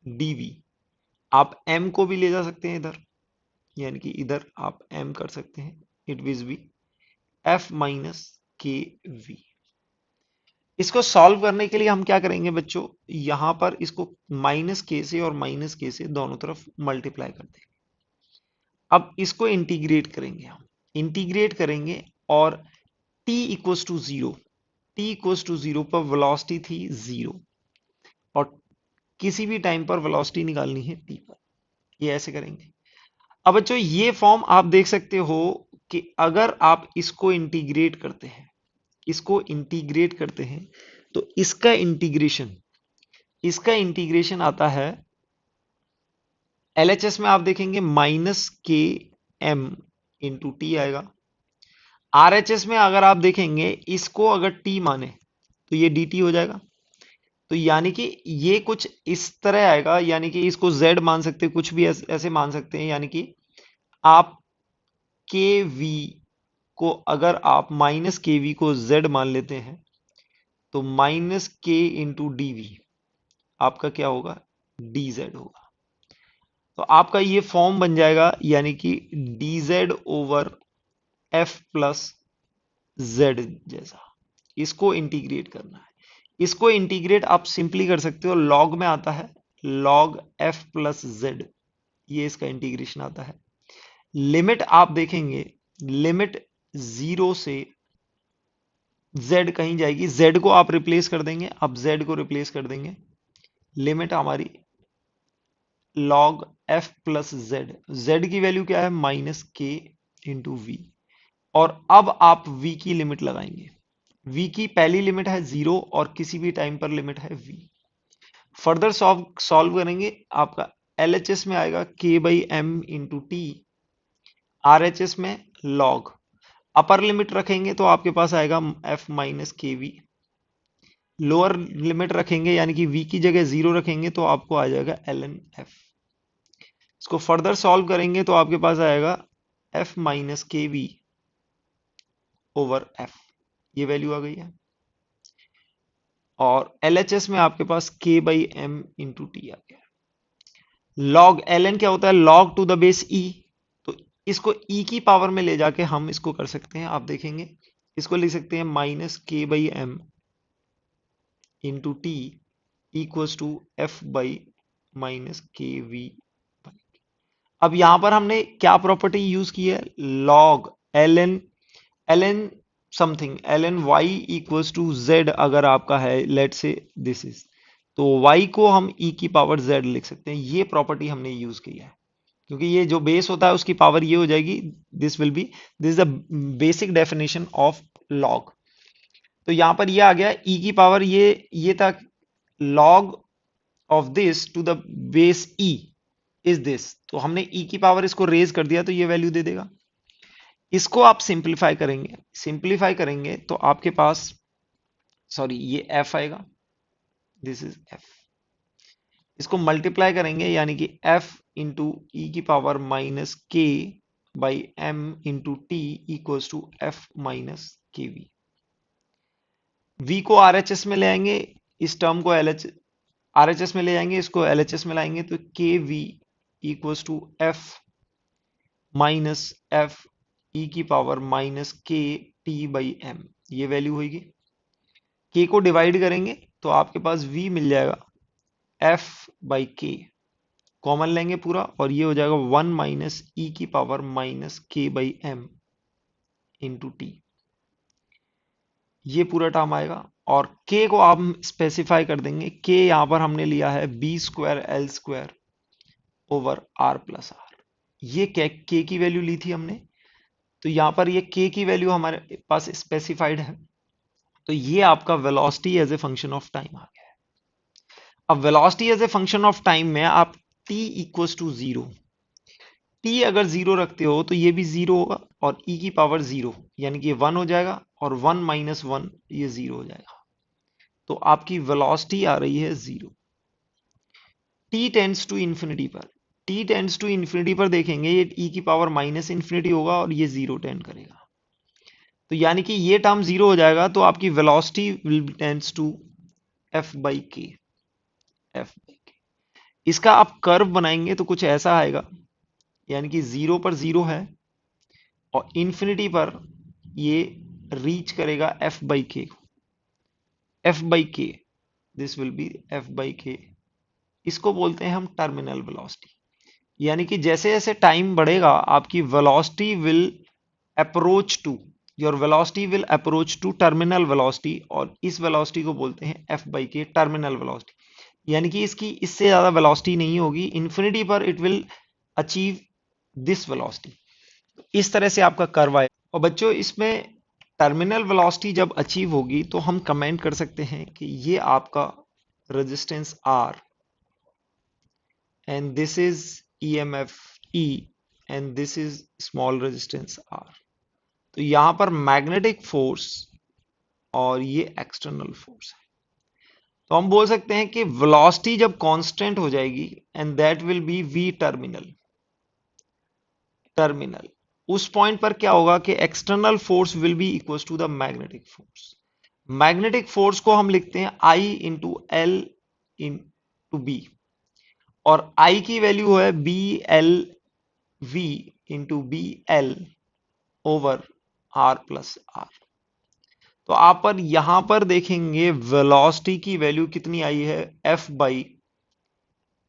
S1: dv। आप m को भी ले जा सकते हैं इधर, यानी कि इधर आप m कर सकते हैं, it will B f minus K we. इसको सॉल्व करने के लिए हम क्या करेंगे बच्चों, यहां पर इसको माइनस के से और माइनस के से दोनों तरफ मल्टीप्लाई कर देंगे। अब इसको इंटीग्रेट करेंगे, हम इंटीग्रेट करेंगे और t equals to zero, t equals to zero पर वेलोसिटी थी जीरो, और किसी भी टाइम पर वेलोसिटी निकालनी है t पर। ये ऐसे करेंगे। अब बच्चों ये फॉर्म आप देख सकते हो कि अगर आप इसको इंटीग्रेट करते हैं, इसको इंटीग्रेट करते हैं, तो इसका इंटीग्रेशन आता है एलएचएस में, आप देखेंगे माइनस के एम इंटू टी आएगा। आरएचएस में अगर आप देखेंगे इसको अगर टी माने तो ये dt हो जाएगा। तो यानी कि ये कुछ इस तरह आएगा, यानी कि इसको z मान सकते हैं, कुछ भी ऐसे मान सकते हैं। यानी कि आप के वी को अगर आप माइनस के वी को z मान लेते हैं तो माइनस के इंटू डी वी आपका क्या होगा, डी जेड होगा। तो आपका ये फॉर्म बन जाएगा, यानी कि D Z over F plus Z जैसा। इसको इंटीग्रेट करना है। इसको इंटीग्रेट आप सिंपली कर सकते हो, लॉग में आता है लॉग एफ प्लस जेड, ये इसका इंटीग्रेशन आता है। लिमिट आप देखेंगे, लिमिट जीरो से z कहीं जाएगी, z को आप रिप्लेस कर देंगे, अब z को रिप्लेस कर देंगे, लिमिट हमारी log f plus Z, z की वैल्यू क्या है माइनस के इंटू वी। और अब आप v की लिमिट लगाएंगे, v की पहली लिमिट है जीरो और किसी भी टाइम पर लिमिट है v। फर्दर सॉल्व करेंगे, आपका LHS में आएगा k by M into T, RHS में log, अपर लिमिट रखेंगे तो आपके पास आएगा f minus K V, lower limit रखेंगे यानी कि v की जगह जीरो रखेंगे तो आपको आ जाएगा ln f। इसको फर्दर सॉल्व करेंगे तो आपके पास आएगा f minus K V over f, ये वैल्यू आ गई है। और LHS में आपके पास k by M into T आ गया। लॉग ln क्या होता है, log to the base e, तो इसको e की पावर में ले जाके हम इसको कर सकते हैं। आप देखेंगे इसको लिख सकते हैं minus K by M into T equals to F by minus K V. अब यहां पर हमने क्या प्रॉपर्टी यूज की है, log ln something ln y equals to z, अगर आपका है लेट से दिस इज, तो y को हम e की पावर z लिख सकते हैं। ये प्रॉपर्टी हमने यूज की है, क्योंकि ये जो बेस होता है उसकी पावर ये हो जाएगी, this will B, this is the basic definition of log. तो यहां पर ये आ गया e की पावर, ये था log of this to the base e is this, तो हमने e की पावर इसको रेज कर दिया तो ये वैल्यू दे देगा। इसको आप सिंप्लीफाई करेंगे तो आपके पास, सॉरी ये f आएगा, दिस इज f। इसको मल्टीप्लाई करेंगे यानी कि f इंटू ई की power minus K by M into T equals to F minus K V. v को RHS में ले आएंगे, इस टर्म को RHS में ले जाएंगे, इसको LHS में लाएंगे तो K V equals to F minus F E की power minus K T by M, ये वैल्यू होगी। के को डिवाइड करेंगे तो आपके पास v मिल जाएगा f बाई के, कॉमन लेंगे पूरा और ये हो जाएगा 1 माइनस ई की power minus K by M into T, ये पूरा टर्म आएगा। और k को आप स्पेसिफाई कर देंगे, k यहां पर हमने लिया है B square L square over R plus R, ये k की वैल्यू ली थी हमने, तो यहां पर ये k की वैल्यू हमारे पास स्पेसिफाइड है। तो ये आपका velocity as a function of time आ गया है। अब velocity as a function of time में आप t equals to zero, t अगर जीरो रखते हो तो ये भी जीरो होगा और e की पावर जीरो, यानी कि 1 हो जाएगा और 1 माइनस 1 ये जीरो हो जाएगा। तो आपकी वेलोसिटी आ रही है zero. t tends to infinity पर, t टेंड्स टू इंफिनिटी पर देखेंगे ये e की पावर माइनस इंफिनिटी होगा और ये जीरो टेंड करेगा, तो यानी कि ये टर्म जीरो हो जाएगा। तो आपकी velocity will tends to f by K, f by K. इसका आप कर्व बनाएंगे तो कुछ ऐसा आएगा, यानी कि जीरो पर जीरो है और इंफिनिटी पर ये रीच करेगा f by K, f by के, this will B f by के। इसको बोलते हैं हम टर्मिनल वेलोसिटी। यानी कि जैसे जैसे टाइम बढ़ेगा आपकी velocity will approach to your velocity will approach to terminal velocity, और इस वेलोसिटी को बोलते हैं F by K, terminal velocity. यानी कि इसकी इससे ज्यादा वेलोसिटी नहीं होगी, इन्फिनिटी पर it will achieve this velocity. इस तरह से आपका कर्व आए। और बच्चों इसमें टर्मिनल वेलोसिटी जब अचीव होगी तो हम कमेंट कर सकते हैं कि ये आपका resistance R, and this is EMF E, and this is small resistance R। तो यहां पर मैग्नेटिक फोर्स और ये एक्सटर्नल फोर्स है। तो हम बोल सकते हैं कि वेलोसिटी जब कांस्टेंट हो जाएगी and that will be V terminal, terminal उस पॉइंट पर क्या होगा कि external force will be equal to the magnetic force. Magnetic force को हम लिखते हैं I into L into B, और I की वैल्यू है B L V into B L over R plus R. तो आप पर यहां पर देखेंगे वेलोसिटी की वैल्यू कितनी आई है, F by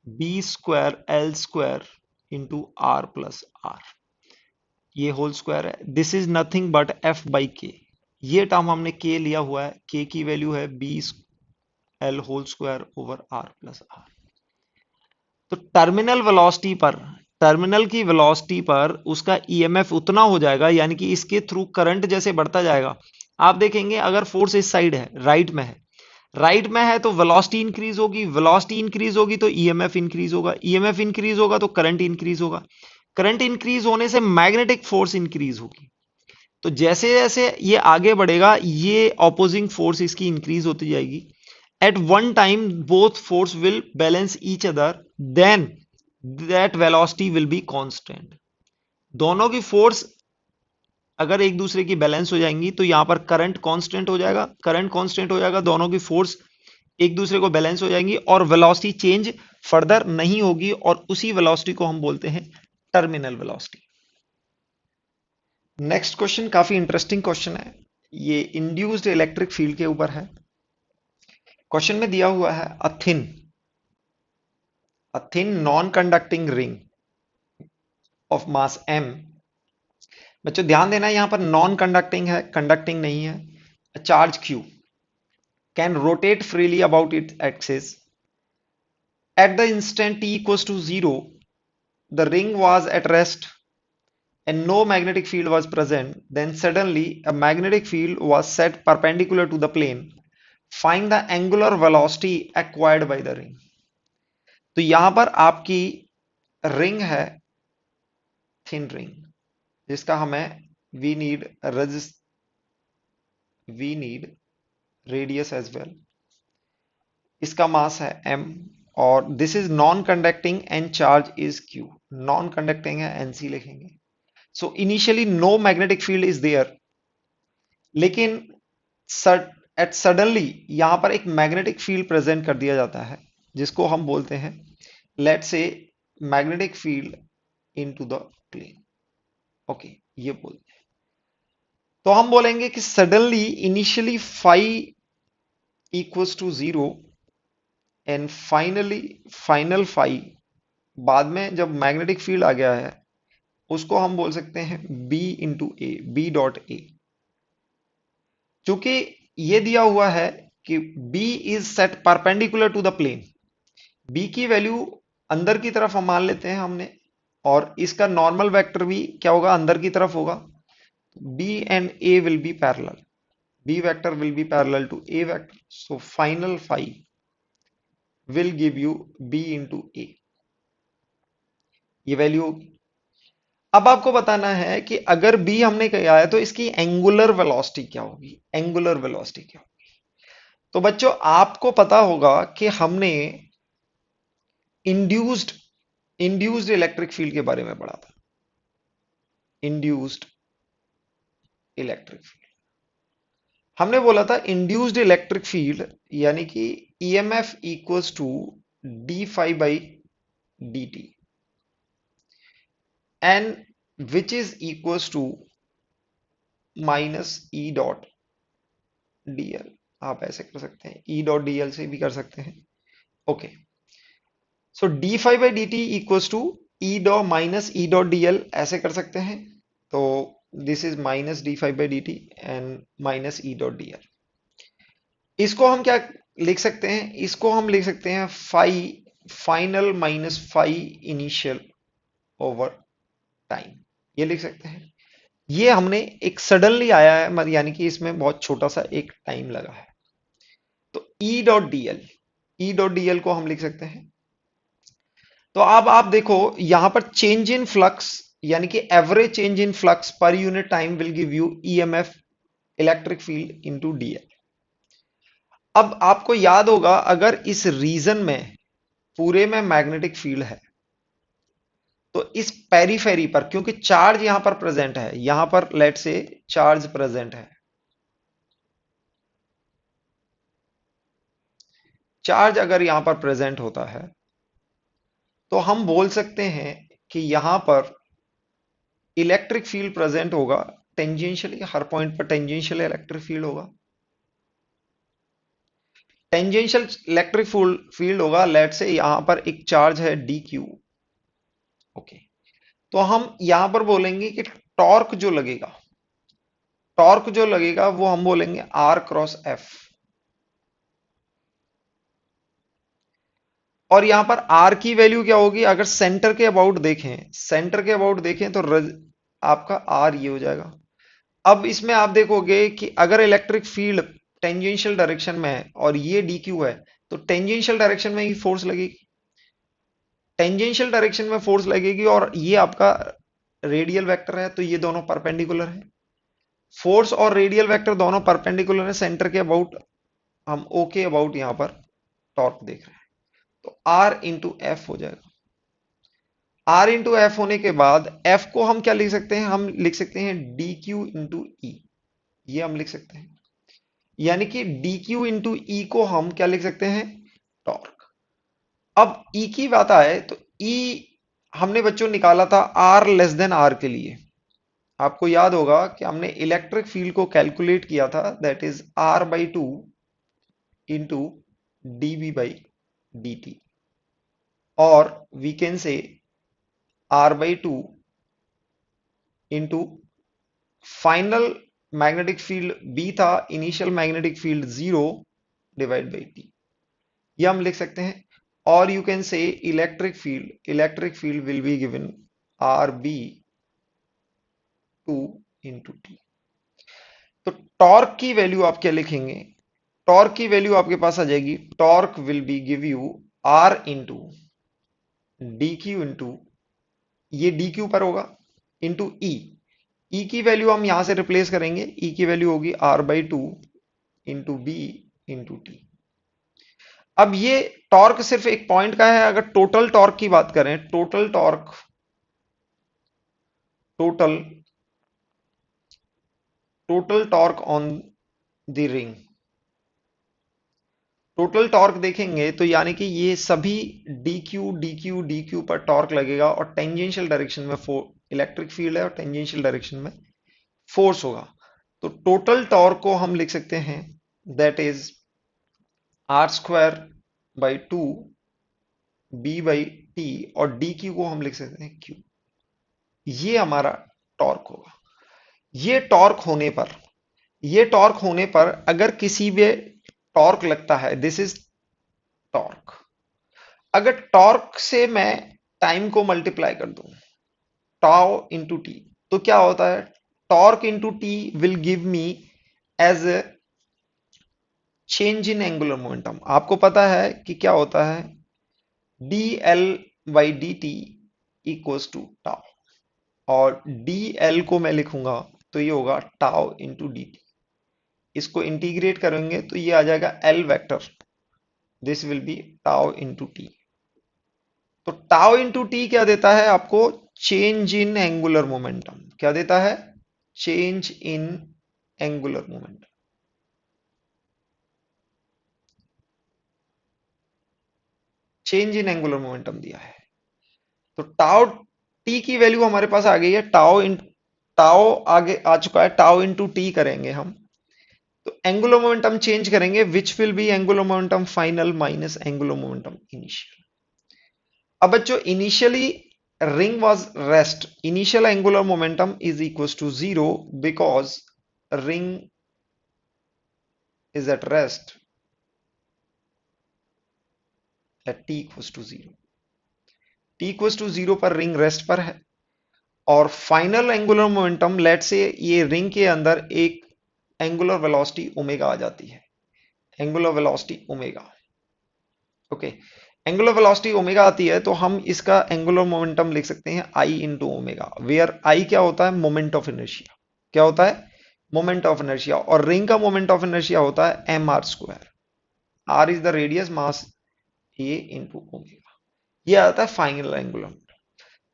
S1: B square L square into R plus R, ये होल स्क्वायर है। This is nothing but F by K, ये टर्म हमने के लिया हुआ है, के की वैल्यू है B L whole square over R plus R. तो टर्मिनल वेलोसिटी पर, टर्मिनल की वेलोसिटी पर उसका ईएमएफ उतना हो जाएगा, यानी कि इसके थ्रू करंट जैसे बढ़ता जाएगा। आप देखेंगे अगर फोर्स इस साइड है, राइट में है, राइट में है तो वेलोसिटी इंक्रीज होगी, वेलोसिटी इंक्रीज होगी तो ईएमएफ इंक्रीज होगा, ईएमएफ इंक्रीज होगा तो करंट इंक्रीज होगा, करंट इंक्रीज होने से मैग्नेटिक फोर्स इंक्रीज होगी। तो जैसे जैसे ये आगे बढ़ेगा ये ऑपोजिंग फोर्स इसकी इंक्रीज होती जाएगी। At one time both force will balance each other, then that velocity will be constant। दोनों की फोर्स अगर एक दूसरे की बैलेंस हो जाएंगी तो यहां पर करंट कांस्टेंट हो जाएगा, करंट कांस्टेंट हो जाएगा, दोनों की फोर्स एक दूसरे को बैलेंस हो जाएंगी और वेलोसिटी चेंज फर्दर नहीं होगी, और उसी वेलोसिटी को हम बोलते हैं टर्मिनल वेलोसिटी। नेक्स्ट क्वेश्चन काफी इंटरेस्टिंग क्वेश्चन है, ये इंड्यूस्ड इलेक्ट्रिक फील्ड के ऊपर है। क्वेश्चन में दिया हुआ है a thin non-conducting ring of mass m। बच्चों ध्यान देना यहां पर नॉन कंडक्टिंग है, कंडक्टिंग नहीं है। a charge q can rotate freely about its axis at the instant t equals to 0, the ring was at rest and no magnetic field was present, then suddenly a magnetic field was set perpendicular to the plane, find the angular velocity acquired by the ring। तो यहां पर आपकी ring है, thin ring, जिसका हमें we need radius as well. इसका mass है m, और this is non conducting and charge is q। Non conducting है nc लिखेंगे। So initially no magnetic field is there, लेकिन एट सडनली यहां पर एक मैग्नेटिक फील्ड प्रेजेंट कर दिया जाता है, जिसको हम बोलते हैं let's say magnetic field into the plane. Okay, ये बोलते हैं। तो हम बोलेंगे कि suddenly initially phi equals to 0 and final phi, बाद में जब मैग्नेटिक फील्ड आ गया है उसको हम बोल सकते हैं B into A, B dot A. चूंकि ये दिया हुआ है कि B is set perpendicular to the plane, B की वैल्यू अंदर की तरफ हम मान लेते हैं हमने, और इसका नॉर्मल वेक्टर भी क्या होगा, अंदर की तरफ होगा। B and A will be parallel, B vector will be parallel to A vector, so final phi will give you B into A, ये वैल्यू होगी। अब आपको बताना है कि अगर B हमने किया है तो इसकी एंगुलर वेलोसिटी क्या होगी, एंगुलर वेलोसिटी क्या होगी। तो बच्चों आपको पता होगा कि हमने इंड्यूस्ड इंड्यूस्ड इलेक्ट्रिक फील्ड के बारे में पढ़ा था, इंड्यूस्ड इलेक्ट्रिक फील्ड। हमने बोला था इंड्यूस्ड इलेक्ट्रिक फील्ड यानी कि EMF equals to D phi by D T, and which is equals to minus E dot DL. आप ऐसे कर सकते हैं, ई डॉट डीएल से भी कर सकते हैं। Okay, so D phi by D T equals to E dot minus E dot D L ऐसे कर सकते हैं। तो this is minus D five by D T and minus E dot D L. इसको हम क्या लिख सकते हैं, इसको हम लिख सकते हैं phi final minus phi initial over time, ये लिख सकते हैं। ये हमने एक सडनली आया है, यानी कि इसमें बहुत छोटा सा एक टाइम लगा है। तो ई डॉट डी एल, ई डॉट डी एल को हम लिख सकते हैं। तो अब आप देखो यहां पर चेंज इन फ्लक्स, यानी कि average change in flux per unit time will give you EMF electric field into DL. अब आपको याद होगा अगर इस रीजन में पूरे में मैग्नेटिक फील्ड है तो इस पेरीफेरी पर, क्योंकि चार्ज यहां पर प्रेजेंट है, यहां पर लेट से चार्ज प्रेजेंट है, चार्ज अगर यहां पर प्रेजेंट होता है तो हम बोल सकते हैं कि यहां पर इलेक्ट्रिक फील्ड प्रेजेंट होगा टेंजेंशियली, हर पॉइंट पर टेंजेंशियल इलेक्ट्रिक फील्ड होगा। टेंजेंशियल इलेक्ट्रिक फील्ड होगा, लेट से यहां पर एक चार्ज है डी क्यू। ओके, तो हम यहां पर बोलेंगे कि टॉर्क जो लगेगा, टॉर्क जो लगेगा वो हम बोलेंगे आर क्रॉस एफ। और यहां पर आर की वैल्यू क्या होगी, अगर सेंटर के अबाउट देखें, सेंटर के अबाउट देखें तो आपका आर ये हो जाएगा। अब इसमें आप देखोगे कि अगर इलेक्ट्रिक फील्ड टेंजेंशियल डायरेक्शन में है और ये डी क्यू है, तो टेंजेंशियल डायरेक्शन में ही फोर्स लगेगी, टेंजेंशियल डायरेक्शन में फोर्स लगेगी, और ये आपका रेडियल वेक्टर है तो ये दोनों परपेंडिकुलर है। फोर्स और रेडियल वेक्टर दोनों परपेंडिकुलर है सेंटर के अबाउट, हम ओके अबाउट यहां पर टॉर्क देख रहे हैं। तो आर इंटू एफ हो जाएगा। आर इंटू एफ होने के बाद एफ को हम क्या लिख सकते हैं, हम लिख सकते हैं डी क्यू इंटू ई, ये हम लिख सकते हैं। यानी कि डी क्यू इंटू ई को हम क्या लिख सकते हैं, टॉर्क। अब ई की बात आए तो ई हमने बच्चों निकाला था आर लेस देन आर के लिए। आपको याद होगा कि हमने इलेक्ट्रिक फील्ड को कैलकुलेट किया था, that is R by two into D B by D T, और we can say R by two into final magnetic field B था, initial magnetic field zero divide by T, ये हम लिख सकते हैं। और you can say electric field will be given R B two into T. तो torque की value आप क्या लिखेंगे, टॉर्क की वैल्यू आपके पास आ जाएगी, torque will be give you R into D Q into, ये डी क्यू पर होगा, इंटू ई। ई की वैल्यू हम यहां से रिप्लेस करेंगे, ई की वैल्यू होगी R by two into B into T. अब ये टॉर्क सिर्फ एक पॉइंट का है, अगर टोटल टॉर्क की बात करें, total torque, total total torque on the ring, total torque देखेंगे तो यानी कि ये सभी डी क्यू पर टॉर्क लगेगा, और टेंजेंशियल डायरेक्शन में इलेक्ट्रिक फील्ड है और टेंजेंशियल डायरेक्शन में फोर्स होगा। तो टोटल टॉर्क को हम लिख सकते हैं, that is R square by two B by T, और डी क्यू को हम लिख सकते हैं क्यू। ये हमारा टॉर्क होगा। ये टॉर्क होने पर, ये टॉर्क होने पर अगर किसी भी टॉर्क लगता है, दिस इज टॉर्क, अगर टॉर्क से मैं टाइम को मल्टीप्लाई कर दूं, टाउ इंटू टी, तो क्या होता है, torque into T will give me as a change in angular momentum. आपको पता है कि क्या होता है, D L by D T equals to tau, और डी एल को मैं लिखूंगा तो ये होगा टाउ इंटू डी टी। इसको इंटीग्रेट करेंगे तो ये आ जाएगा L vector, this will be tau into T. तो टाउ इंटू टी क्या देता है आपको, चेंज इन एंगुलर मोमेंटम। क्या देता है, change in angular momentum. Change in angular momentum दिया है। तो टाउ टी की वैल्यू हमारे पास आ गई है, टाउ आगे आ चुका है, टाउ इंटू टी करेंगे हम, तो एंगुलर मोमेंटम चेंज करेंगे, विच will B angular momentum final minus angular momentum initial. अब बच्चों initially ring was rest. Initial angular momentum is equals to 0 because ring is at rest at t equals to 0. t equals to 0 पर ring rest पर है और final angular momentum late से ये ring के अंदर एक एंगुलर वेलोसिटी ओमेगा आ जाती है, angular velocity omega. Okay, angular velocity omega आती है तो हम इसका एंगुलर मोमेंटम लिख सकते हैं I into omega, where I क्या होता है, मोमेंट ऑफ इनर्शिया। क्या होता है, मोमेंट ऑफ इनर्शिया। और रिंग का मोमेंट ऑफ इनर्शिया होता है M R square. R is the radius, mass A into omega. ये आता है फाइनल एंगुलर।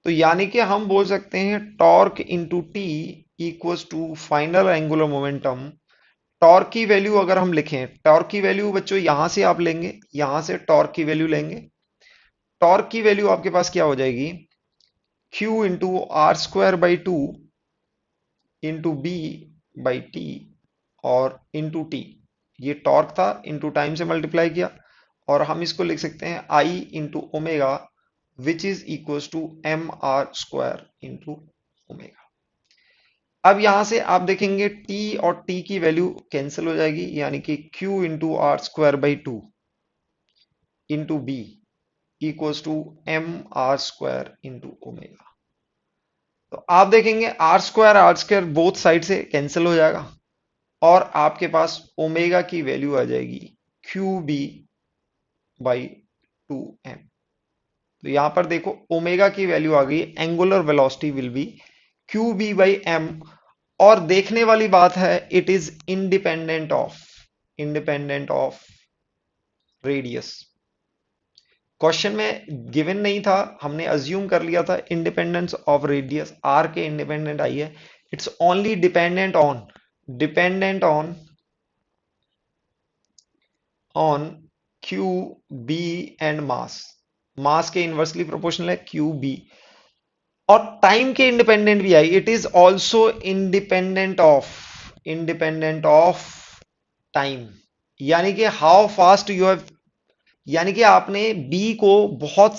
S1: तो यानी कि हम बोल सकते हैं torque into T equals to final angular momentum. Torque की वैल्यू अगर हम लिखें, टॉर्क की वैल्यू बच्चों यहां से आप लेंगे, यहां से टॉर्क की वैल्यू लेंगे। टॉर्क की वैल्यू आपके पास क्या हो जाएगी, Q into R square by two into B by T और इंटू टी। ये टॉर्क था, इंटू टाइम से मल्टीप्लाई किया और हम इसको लिख सकते हैं I into omega which is equals to M R square into omega. अब यहां से आप देखेंगे t और t की वैल्यू कैंसिल हो जाएगी, यानी कि q into R square by two into B equals to M R square into omega. तो आप देखेंगे आर स्क्वायर बोथ साइड से कैंसिल हो जाएगा और आपके पास ओमेगा की वैल्यू आ जाएगी Q B by two M. तो यहां पर देखो ओमेगा की वैल्यू आ गई, angular velocity will be Q B by M. और देखने वाली बात है it is independent of radius. Question में गिवन नहीं था, हमने अज्यूम कर लिया था इंडिपेंडेंस ऑफ रेडियस, आर के इंडिपेंडेंट आई है। It's only dependent on Q B and mass. Mass के इनवर्सली प्रोपोर्शनल है क्यू बी। और टाइम के इंडिपेंडेंट भी आई, it is also independent of time. यानी कि हाउ फास्ट यू हैव, यानी कि आपने बी को बहुत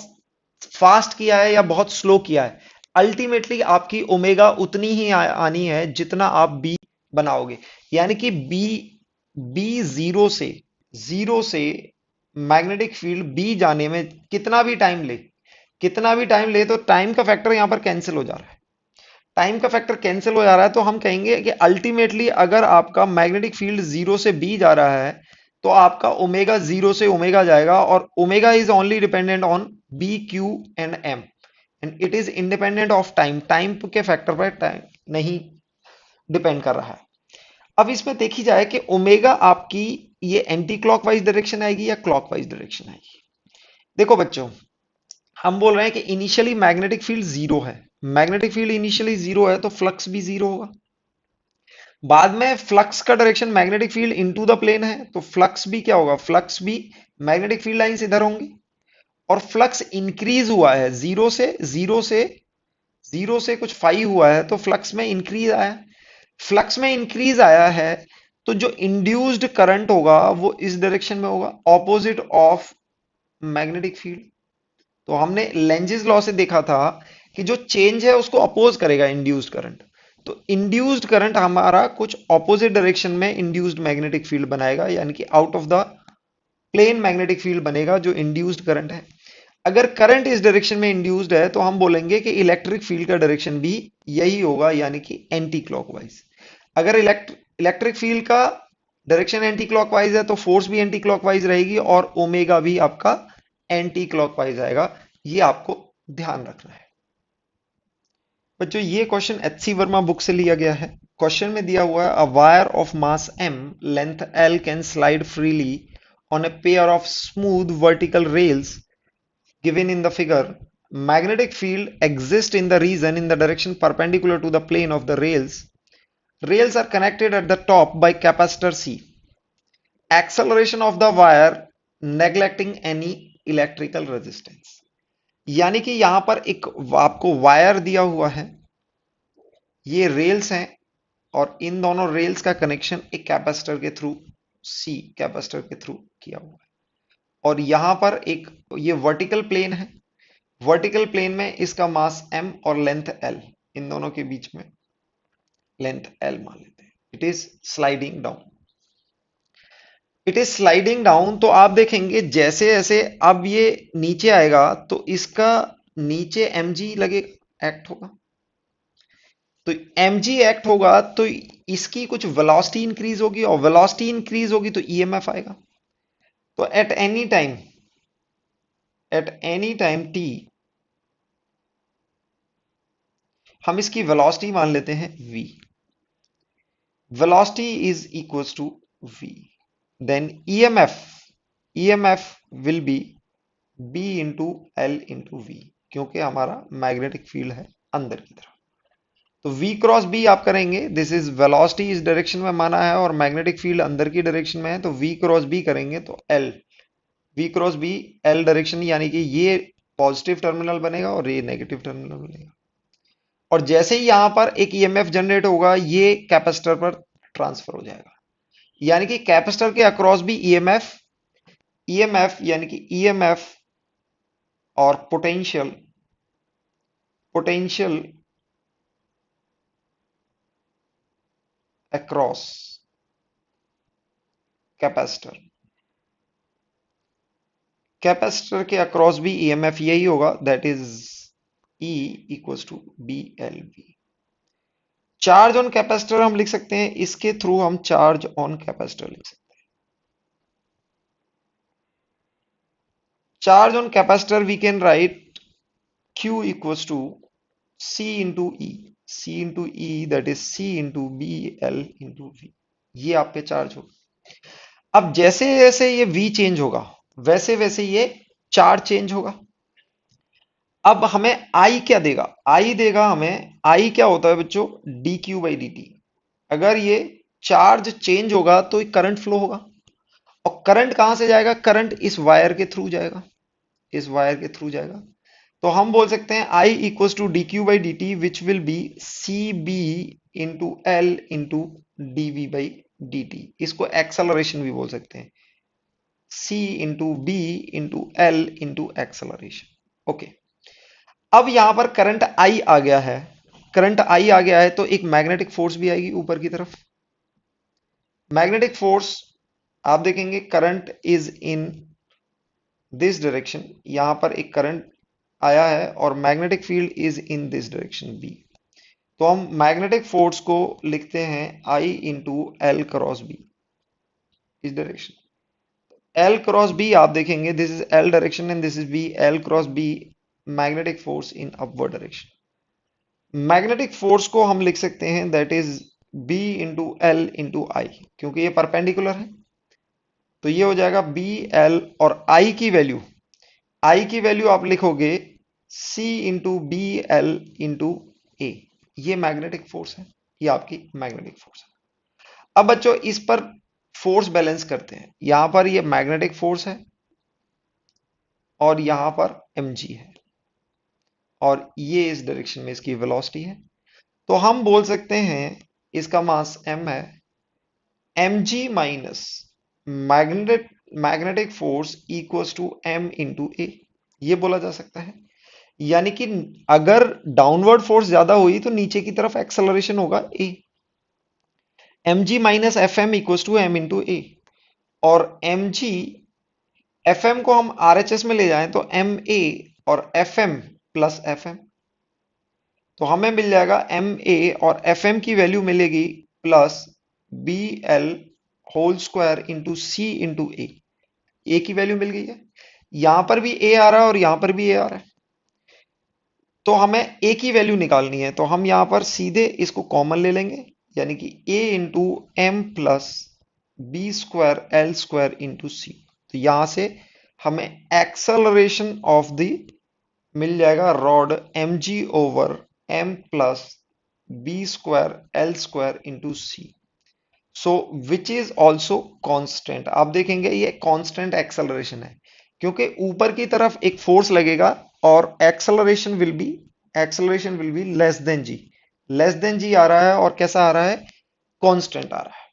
S1: फास्ट किया है या बहुत स्लो किया है, अल्टीमेटली आपकी ओमेगा उतनी ही आनी है जितना आप बी बनाओगे। यानी कि बी बी जीरो से मैग्नेटिक फील्ड बी जाने में कितना भी टाइम ले तो टाइम का फैक्टर यहां पर कैंसिल हो जा रहा है। टाइम का फैक्टर कैंसिल हो जा रहा है तो हम कहेंगे कि अल्टीमेटली अगर आपका मैग्नेटिक फील्ड जीरो से बी जा रहा है तो आपका ओमेगा जीरो से ओमेगा जाएगा और omega is only dependent on B Q and M and it is independent of time. Time के फैक्टर पर टाइम नहीं डिपेंड कर रहा है। अब इसमें देखी जाए कि ओमेगा आपकी ये एंटी क्लॉकवाइज डायरेक्शन आएगी या क्लॉकवाइज डायरेक्शन आएगी। देखो बच्चों, हम बोल रहे हैं कि इनिशियली मैग्नेटिक फील्ड जीरो है, मैग्नेटिक फील्ड इनिशियली जीरो है तो फ्लक्स भी जीरो होगा। बाद में फ्लक्स का direction magnetic field into the plane है तो फ्लक्स भी क्या होगा, फ्लक्स भी मैग्नेटिक फील्ड लाइन से इधर होंगी। और फ्लक्स इंक्रीज हुआ है जीरो से कुछ 5 हुआ है तो फ्लक्स में इंक्रीज आया। फ्लक्स में इंक्रीज आया है तो जो इंड्यूस्ड करंट होगा वो इस डायरेक्शन में होगा, ऑपोजिट ऑफ मैग्नेटिक फील्ड। तो हमने लेंजेस लॉ से देखा था कि जो चेंज है उसको अपोज करेगा इंड्यूस्ड करंट। तो इंड्यूस्ड करंट हमारा कुछ ऑपोजिट डायरेक्शन में इंड्यूस्ड मैग्नेटिक फील्ड बनाएगा, यानी कि out of the plane magnetic field बनेगा जो इंड्यूस्ड करंट है। अगर करंट इस डायरेक्शन में इंड्यूस्ड है तो हम बोलेंगे कि इलेक्ट्रिक फील्ड का डायरेक्शन भी यही होगा, यानी कि एंटी क्लॉकवाइज। अगर इलेक्ट्रिक फील्ड का डायरेक्शन एंटी क्लॉकवाइज है तो फोर्स भी एंटी क्लॉकवाइज रहेगी और ओमेगा भी आपका एंटी क्लॉकवाइज आएगा। ये आपको ध्यान रखना है बच्चों। ये क्वेश्चन एचसी वर्मा बुक से लिया गया है। क्वेश्चन में दिया हुआ है a wire of mass m length l can slide freely on a pair of smooth vertical rails given in the figure. Magnetic field exists in the region in the direction perpendicular to the plane of the rails. Rails are connected at the top by capacitor C. Acceleration of the wire neglecting any electrical resistance. यानी कि यहां पर एक आपको wire दिया हुआ है, ये रेल्स हैं और इन दोनों रेल्स का कनेक्शन एक कैपेसिटर के थ्रू कैपेसिटर के थ्रू किया हुआ है। और यहां पर एक ये वर्टिकल प्लेन है वर्टिकल प्लेन में इसका मास m और लेंथ l, इन दोनों के बीच में लेंथ l मान लेते हैं। It is sliding down, it is sliding down. तो आप देखेंगे जैसे जैसे अब ये नीचे आएगा तो इसका नीचे mg लगे एक्ट होगा, तो mg एक्ट होगा तो इसकी कुछ वेलोसिटी इंक्रीज होगी, और वेलोसिटी इंक्रीज होगी तो ईएमएफ आएगा। तो एट एनी टाइम t हम इसकी वेलोसिटी मान लेते हैं v, velocity is equals to v, then EMF will be b into L into V, क्योंकि हमारा मैग्नेटिक फील्ड है अंदर की तरफ। तो v क्रॉस b आप करेंगे, दिस इज वेलोसिटी इस डायरेक्शन में माना है और मैग्नेटिक फील्ड अंदर की डायरेक्शन में है, तो v क्रॉस b करेंगे तो l, v cross b l direction, यानी कि ये पॉजिटिव टर्मिनल बनेगा और ये नेगेटिव टर्मिनल बनेगा। और जैसे ही यहां पर एक ईएमएफ जनरेट होगा ये कैपेसिटर पर ट्रांसफर हो जाएगा, यानी कि कैपेसिटर के अक्रॉस भी ईएमएफ यानी कि ईएमएफ और पोटेंशियल अक्रॉस कैपेसिटर, कैपेसिटर के अक्रॉस भी ईएमएफ यही होगा, that is E equals to B L V. Charge on capacitor हम लिख सकते हैं, इसके थ्रू हम चार्ज ऑन कैपेसिटर लिख सकते हैं। Charge on capacitor we can write Q equals to C into E, that is C into B L into V. ये आप पे चार्ज होगा। अब जैसे जैसे ये V चेंज होगा वैसे वैसे ये चार्ज चेंज होगा। अब हमें I क्या देगा, I देगा हमें, I क्या होता है बच्चों, D Q by D T. अगर ये चार्ज चेंज होगा तो करंट फ्लो होगा, और करंट कहां से जाएगा, करंट इस वायर के थ्रू जाएगा, इस वायर के थ्रू जाएगा। तो हम बोल सकते हैं I equals to D Q by D T which will be C B into L into D V by D T. इसको एक्सेलरेशन भी बोल सकते हैं, C into B into L into acceleration. Okay, अब यहां पर करंट I आ गया है, करंट I आ गया है तो एक मैग्नेटिक फोर्स भी आएगी ऊपर की तरफ। मैग्नेटिक फोर्स आप देखेंगे current is in this direction, यहां पर एक करंट आया है और magnetic field is in this direction B. तो हम मैग्नेटिक फोर्स को लिखते हैं I into L cross B, इस डायरेक्शन। एल क्रॉस बी आप देखेंगे, this is L direction and this is B, L cross B magnetic force in upward direction. Magnetic force को हम लिख सकते हैं that is B into L into आई, क्योंकि ये परपेंडिकुलर है तो ये हो जाएगा बी एल, और आई की वैल्यू आप लिखोगे सी into B L into A. ये मैग्नेटिक फोर्स है, ये आपकी मैग्नेटिक फोर्स है। अब बच्चों इस पर फोर्स बैलेंस करते हैं, यहां पर ये मैग्नेटिक फोर्स है और यहां पर mg है, और ये इस डायरेक्शन में इसकी वेलोसिटी है। तो हम बोल सकते हैं इसका मास m है, mg minus magnetic force equals to m into A, ये बोला जा सकता है। यानी कि अगर डाउनवर्ड फोर्स ज्यादा हुई तो नीचे की तरफ एक्सेलरेशन होगा a, mg minus F M equals to m into A, और mg fm को हम RHS में ले जाएं तो ma और fm प्लस fm, तो हमें मिल जाएगा ma और fm की वैल्यू मिलेगी plus B L whole square into C into A की वैल्यू मिल गई है। यहां पर भी a आ रहा है और यहां पर भी a आ रहा है, तो हमें a की वैल्यू निकालनी है, तो हम यहां पर सीधे इसको कॉमन ले लेंगे, यानी कि a into M plus B square L square into C. तो यहां से हमें एक्सेलरेशन ऑफ द मिल जाएगा rod mg over m plus B square L square into C, so which is also constant. आप देखेंगे ये कांस्टेंट एक्सेलरेशन है, क्योंकि ऊपर की तरफ एक फोर्स लगेगा और acceleration will be less than G आ रहा है, और कैसा आ रहा है, कांस्टेंट आ रहा है।